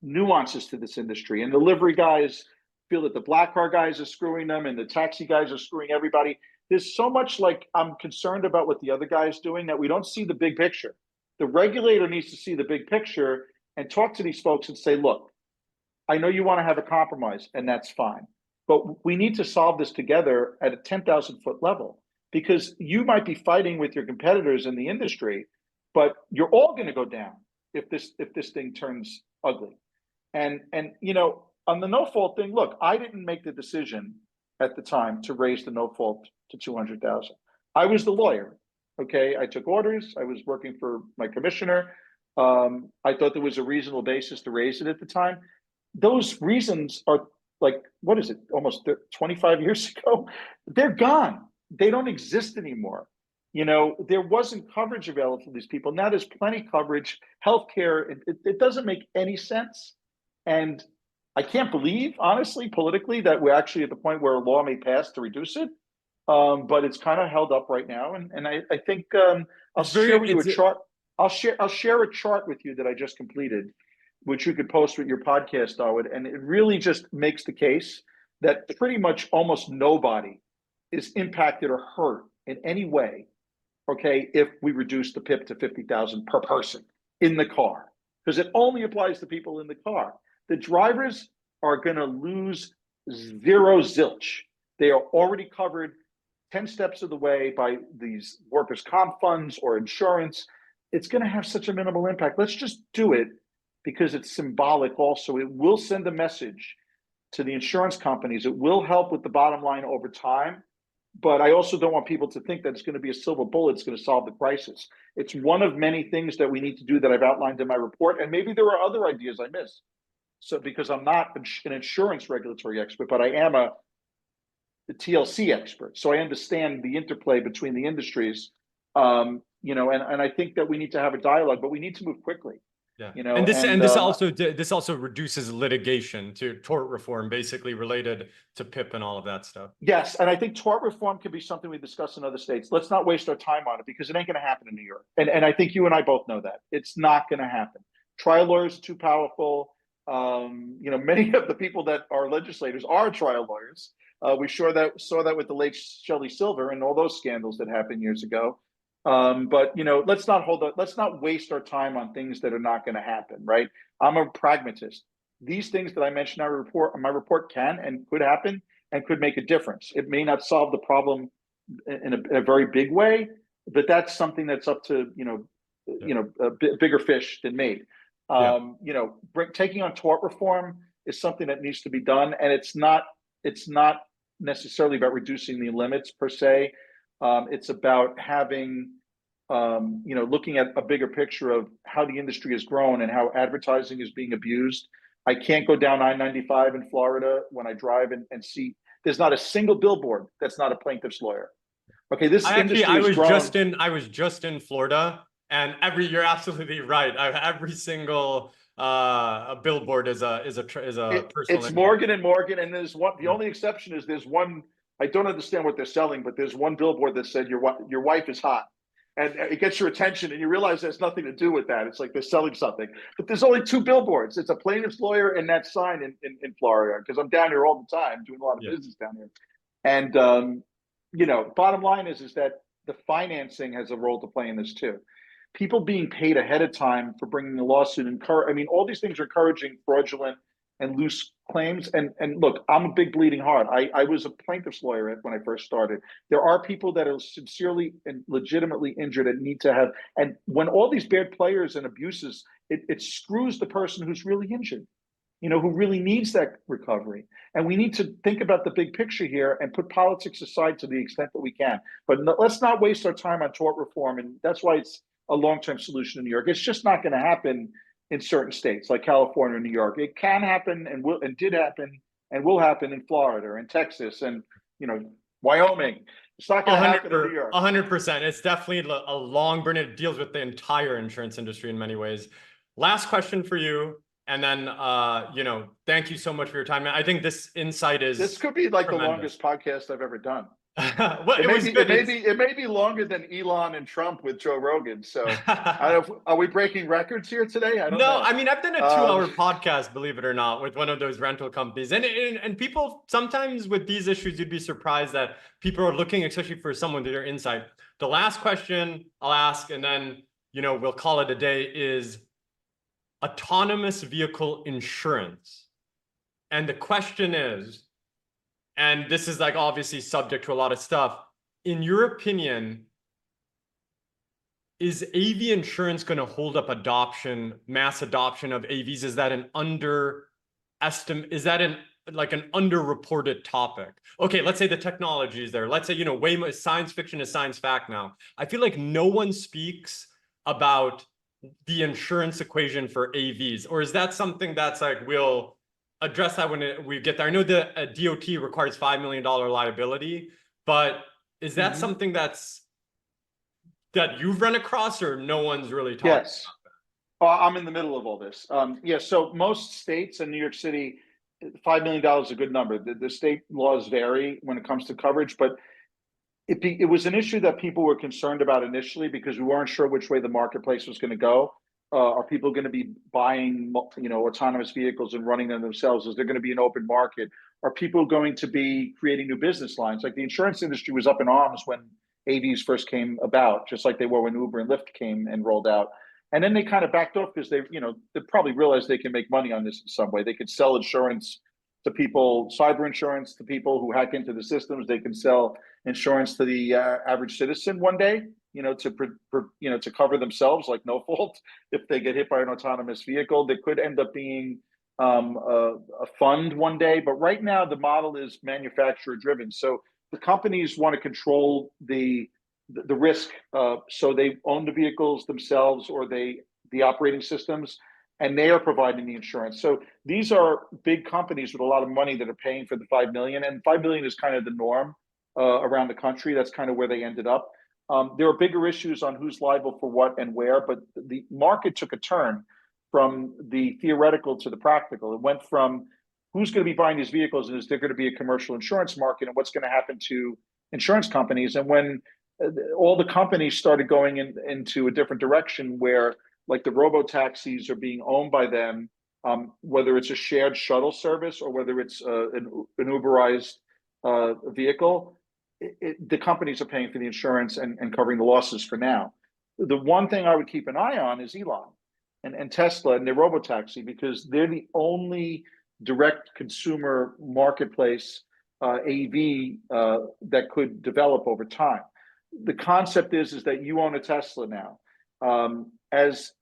[SPEAKER 2] nuances to this industry, and the livery guys feel that the black car guys are screwing them, and the taxi guys are screwing everybody. There's so much, like, I'm concerned about what the other guy's doing, that we don't see the big picture. The regulator needs to see the big picture and talk to these folks and say, look, I know you want to have a compromise, and that's fine, but we need to solve this together at a 10,000 foot level, because you might be fighting with your competitors in the industry, but you're all going to go down if this thing turns ugly. And you know, on the no fault thing, look, I didn't make the decision at the time to raise the no fault to 200,000. I was the lawyer. Okay, I took orders. I was working for my commissioner. I thought there was a reasonable basis to raise it at the time. Those reasons are, like, what is it, almost 25 years ago? They're gone. They don't exist anymore. You know, there wasn't coverage available for these people. Now there's plenty coverage, healthcare. It doesn't make any sense. And I can't believe, honestly, politically, that we're actually at the point where a law may pass to reduce it. But it's kind of held up right now. And I think I'll share with you a chart. I'll share a chart with you that I just completed, which you could post with your podcast, Dawood. And it really just makes the case that pretty much almost nobody is impacted or hurt in any way, okay, if we reduce the PIP to 50,000 per person in the car, because it only applies to people in the car. The drivers are going to lose zero zilch. They are already covered 10 steps of the way by these workers' comp funds or insurance. It's going to have such a minimal impact. Let's just do it, because it's symbolic also. It will send a message to the insurance companies. It will help with the bottom line over time. But I also don't want people to think that it's going to be a silver bullet. It's going to solve the crisis. It's one of many things that we need to do that I've outlined in my report. And maybe there are other ideas I missed. So, because I'm not an insurance regulatory expert, but I am the TLC expert. So I understand the interplay between the industries, you know, and I think that we need to have a dialogue, but we need to move quickly.
[SPEAKER 1] Yeah,
[SPEAKER 2] you know,
[SPEAKER 1] and this also reduces litigation to tort reform, basically related to PIP and all of that stuff.
[SPEAKER 2] Yes, and I think tort reform can be something we discuss in other states. Let's not waste our time on it, because it ain't going to happen in New York. And I think you and I both know that it's not going to happen. Trial lawyers are too powerful. You know, many of the people that are legislators are trial lawyers. We saw that with the late Shelley Silver and all those scandals that happened years ago. But you know, let's not waste our time on things that are not going to happen, right? I'm a pragmatist. These things that I mentioned in my report can and could happen and could make a difference. It may not solve the problem in a very big way, but that's something that's up to, a bigger fish than me. You know, taking on tort reform is something that needs to be done, and it's not necessarily about reducing the limits per se. It's about having, looking at a bigger picture of how the industry has grown and how advertising is being abused. I can't go down I-95 in Florida when I drive and see there's not a single billboard that's not a plaintiff's lawyer. Okay, I
[SPEAKER 1] was just in Florida, and you're absolutely right. Every single a billboard is a personal.
[SPEAKER 2] It's Morgan and Morgan, and there's one. The only exception is there's one. I don't understand what they're selling, but there's one billboard that said your wife is hot, and it gets your attention, and you realize there's nothing to do with that. It's like they're selling something, but there's only two billboards. It's a plaintiff's lawyer and that sign in Florida, because I'm down here all the time doing a lot of business down here. And bottom line is that the financing has a role to play in this too. People being paid ahead of time for bringing a lawsuit, all these things are encouraging fraudulent and loose claims. And look, I'm a big bleeding heart. I was a plaintiff's lawyer when I first started. There are people that are sincerely and legitimately injured and need to have, and when all these bad players and abuses, it screws the person who's really injured, who really needs that recovery. And we need to think about the big picture here and put politics aside to the extent that we can. But let's not waste our time on tort reform. And that's why it's a long-term solution in New York. It's just not going to happen in certain states like California and New York. It can happen and did happen and will happen in Florida and Texas and Wyoming. It's not going to happen in New York.
[SPEAKER 1] 100%. It's definitely a long burn. It deals with the entire insurance industry in many ways. Last question for you. And then, thank you so much for your time. I think this insight is
[SPEAKER 2] This could be like
[SPEAKER 1] tremendous.
[SPEAKER 2] the longest podcast I've ever done.
[SPEAKER 1] Well,
[SPEAKER 2] It
[SPEAKER 1] it
[SPEAKER 2] may
[SPEAKER 1] was
[SPEAKER 2] be,
[SPEAKER 1] good.
[SPEAKER 2] it may be longer than Elon and Trump with Joe Rogan. So, I don't know, are we breaking records here today? I don't
[SPEAKER 1] No,
[SPEAKER 2] know.
[SPEAKER 1] I mean, I've done a 2 hour podcast, believe it or not, with one of those rental companies. And people sometimes with these issues, you'd be surprised that people are looking, especially for someone to their insight. The last question I'll ask, and then, we'll call it a day, is autonomous vehicle insurance. And the question is, and this is like obviously subject to a lot of stuff, in your opinion, is AV insurance going to hold up mass adoption of AVs? Is that an underreported topic? Okay, let's say the technology is there. Let's say, way more science fiction is science fact now. I feel like no one speaks about the insurance equation for AVs, or is that something that's like, we'll address that when we get there? I know the DOT requires $5 million liability, but is that something that you've run across, or no one's really talking?
[SPEAKER 2] Yes. I'm in the middle of all this. So most states and New York City, $5 million is a good number. The state laws vary when it comes to coverage, but it was an issue that people were concerned about initially because we weren't sure which way the marketplace was going to go. Are people going to be buying, autonomous vehicles and running them themselves? Is there going to be an open market? Are people going to be creating new business lines? Like the insurance industry was up in arms when AVs first came about, just like they were when Uber and Lyft came and rolled out. And then they kind of backed off because they probably realized they can make money on this in some way. They could sell insurance to people, cyber insurance to people who hack into the systems. They can sell insurance to the average citizen one day, to cover themselves like no fault if they get hit by an autonomous vehicle. There could end up being a fund one day, but right now the model is manufacturer driven. So the companies want to control the risk, so they own the vehicles themselves or the operating systems, and they are providing the insurance. So these are big companies with a lot of money that are paying for the 5 million, and 5 million is kind of the norm around the country. That's kind of where they ended up. There are bigger issues on who's liable for what and where, but the market took a turn from the theoretical to the practical. It went from who's going to be buying these vehicles and is there going to be a commercial insurance market and what's going to happen to insurance companies. And when all the companies started going into a different direction where like the robotaxis are being owned by them, whether it's a shared shuttle service or whether it's an Uberized vehicle, the companies are paying for the insurance and covering the losses for now. The one thing I would keep an eye on is Elon and Tesla and their robotaxi, because they're the only direct consumer marketplace AV that could develop over time. The concept is that you own a Tesla now. As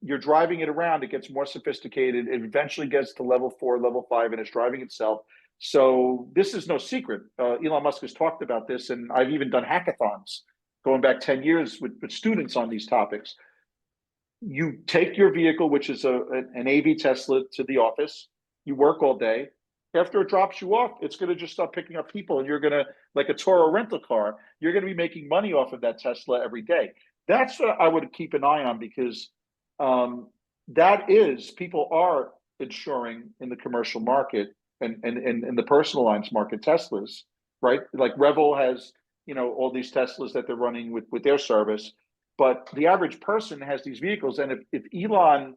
[SPEAKER 2] you're driving it around, it gets more sophisticated. It eventually gets to level 4, level 5, and it's driving itself. So this is no secret. Elon Musk has talked about this, and I've even done hackathons going back 10 years with students on these topics. You take your vehicle, which is an AV Tesla, to the office. You work all day. After it drops you off, it's going to just start picking up people, and you're going to, like a Toro rental car, you're going to be making money off of that Tesla every day. That's what I would keep an eye on, because people are insuring in the commercial market and in the personal lines market Teslas, right? Like Revel has, all these Teslas that they're running with their service, but the average person has these vehicles. And if Elon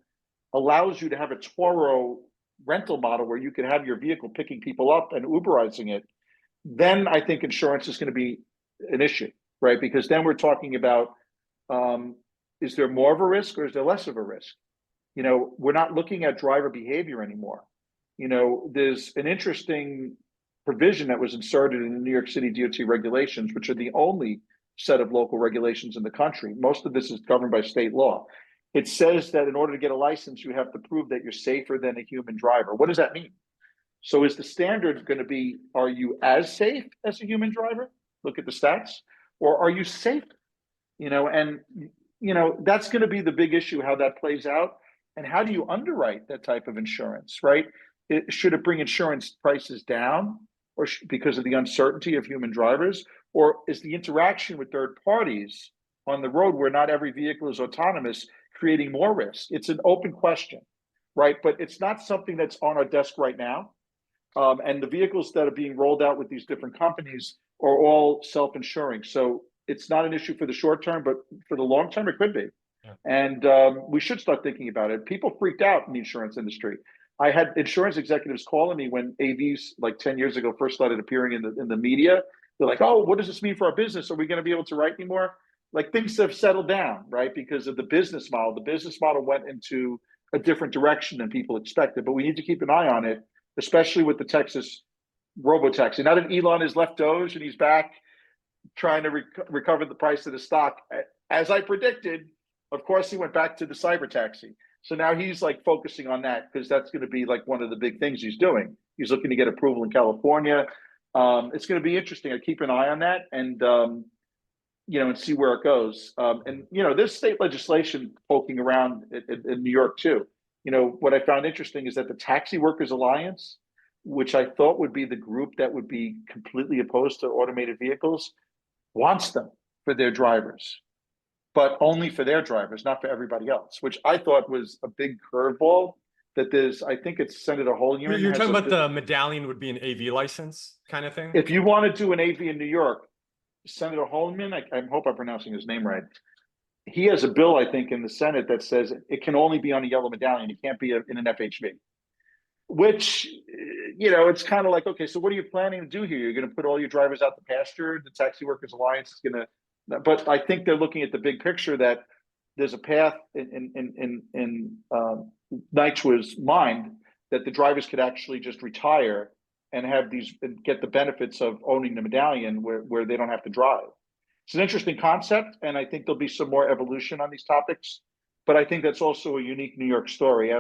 [SPEAKER 2] allows you to have a Toro rental model where you can have your vehicle picking people up and Uberizing it, then I think insurance is going to be an issue, right? Because then we're talking about, is there more of a risk or is there less of a risk? We're not looking at driver behavior anymore. There's an interesting provision that was inserted in the New York City DOT regulations, which are the only set of local regulations in the country. Most of this is governed by state law. It says that in order to get a license, you have to prove that you're safer than a human driver. What does that mean? So is the standard going to be, are you as safe as a human driver? Look at the stats. Or are you safer? That's going to be the big issue, how that plays out. And how do you underwrite that type of insurance, right? Should it bring insurance prices down or because of the uncertainty of human drivers? Or is the interaction with third parties on the road, where not every vehicle is autonomous, creating more risk? It's an open question, right? But it's not something that's on our desk right now. And the vehicles that are being rolled out with these different companies are all self-insuring. So it's not an issue for the short term, but for the long term, it could be. Yeah. And we should start thinking about it. People freaked out in the insurance industry. I had insurance executives calling me when AVs like 10 years ago first started appearing in the media. They're like, oh, what does this mean for our business? Are we going to be able to write anymore? Like, things have settled down, right? Because of the business model. The business model went into a different direction than people expected, but we need to keep an eye on it, especially with the Texas robotaxi. Now that Elon has left Doge and he's back trying to recover the price of the stock, as I predicted, of course, he went back to the cyber taxi. So now he's like focusing on that because that's going to be like one of the big things he's doing. He's looking to get approval in California. It's going to be interesting. I keep an eye on that and, and see where it goes. And, there's state legislation poking around in New York too. What I found interesting is that the Taxi Workers Alliance, which I thought would be the group that would be completely opposed to automated vehicles, wants them for their drivers, but only for their drivers, not for everybody else, which I thought was a big curveball. That I think it's Senator Holyoman.
[SPEAKER 1] You're talking about the medallion would be an AV license kind of thing?
[SPEAKER 2] If you want to do an AV in New York, Senator Holyoman, I hope I'm pronouncing his name right, he has a bill, I think, in the Senate that says it can only be on a yellow medallion. It can't be in an FHV, which, it's kind of like, okay, so what are you planning to do here? You're going to put all your drivers out the pasture? The Taxi Workers Alliance is going to, but I think they're looking at the big picture that there's a path in NYCHA's mind that the drivers could actually just retire and have get the benefits of owning the medallion where they don't have to drive. It's an interesting concept, and I think there'll be some more evolution on these topics. But I think that's also a unique New York story.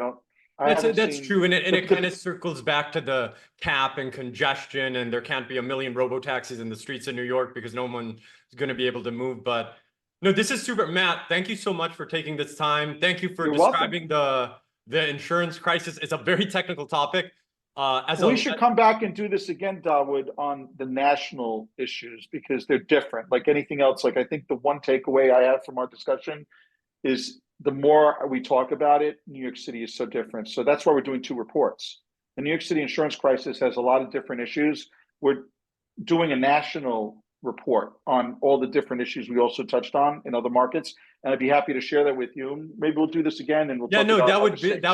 [SPEAKER 1] That's true, and it kind of circles back to the cap and congestion, and there can't be a million robotaxis in the streets of New York because no one is going to be able to move. But no, this is super, Matt. Thank you so much for taking this time. Thank you for describing the insurance crisis. It's a very technical topic.
[SPEAKER 2] We should come back and do this again, Dawood, on the national issues because they're different. Like anything else, like I think the one takeaway I have from our discussion is the more we talk about it, New York City is so different. So that's why we're doing two reports. The New York City insurance crisis has a lot of different issues. We're doing a national report on all the different issues we also touched on in other markets. And I'd be happy to share that with you. Maybe we'll do this again and we'll talk about
[SPEAKER 1] that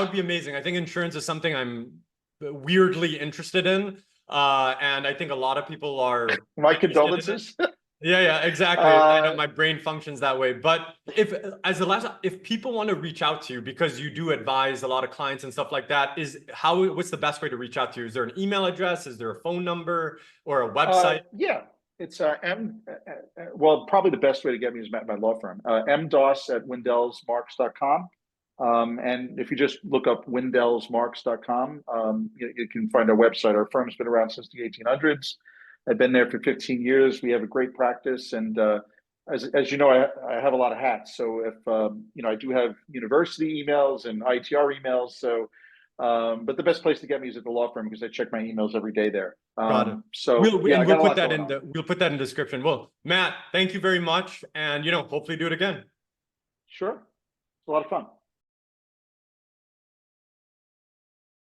[SPEAKER 1] would be amazing. I think insurance is something I'm weirdly interested in. And I think a lot of people are.
[SPEAKER 2] My condolences.
[SPEAKER 1] Yeah, exactly. I know my brain functions that way. But if people want to reach out to you because you do advise a lot of clients and stuff like that, what's the best way to reach out to you? Is there an email address? Is there a phone number or a website?
[SPEAKER 2] Yeah, it's well, probably the best way to get me is my law firm, mdaus at windelsmarx.com. And if you just look up windelsmarx.com, you can find our website. Our firm's been around since the 1800s. I've been there for 15 years. We have a great practice. And as you know, I have a lot of hats. So if, I do have university emails and IATR emails. So, but the best place to get me is at the law firm because I check my emails every day there.
[SPEAKER 1] Got it.
[SPEAKER 2] So
[SPEAKER 1] we'll put that in the description. Well, Matt, thank you very much. And, hopefully do it again.
[SPEAKER 2] Sure. It's a lot of fun.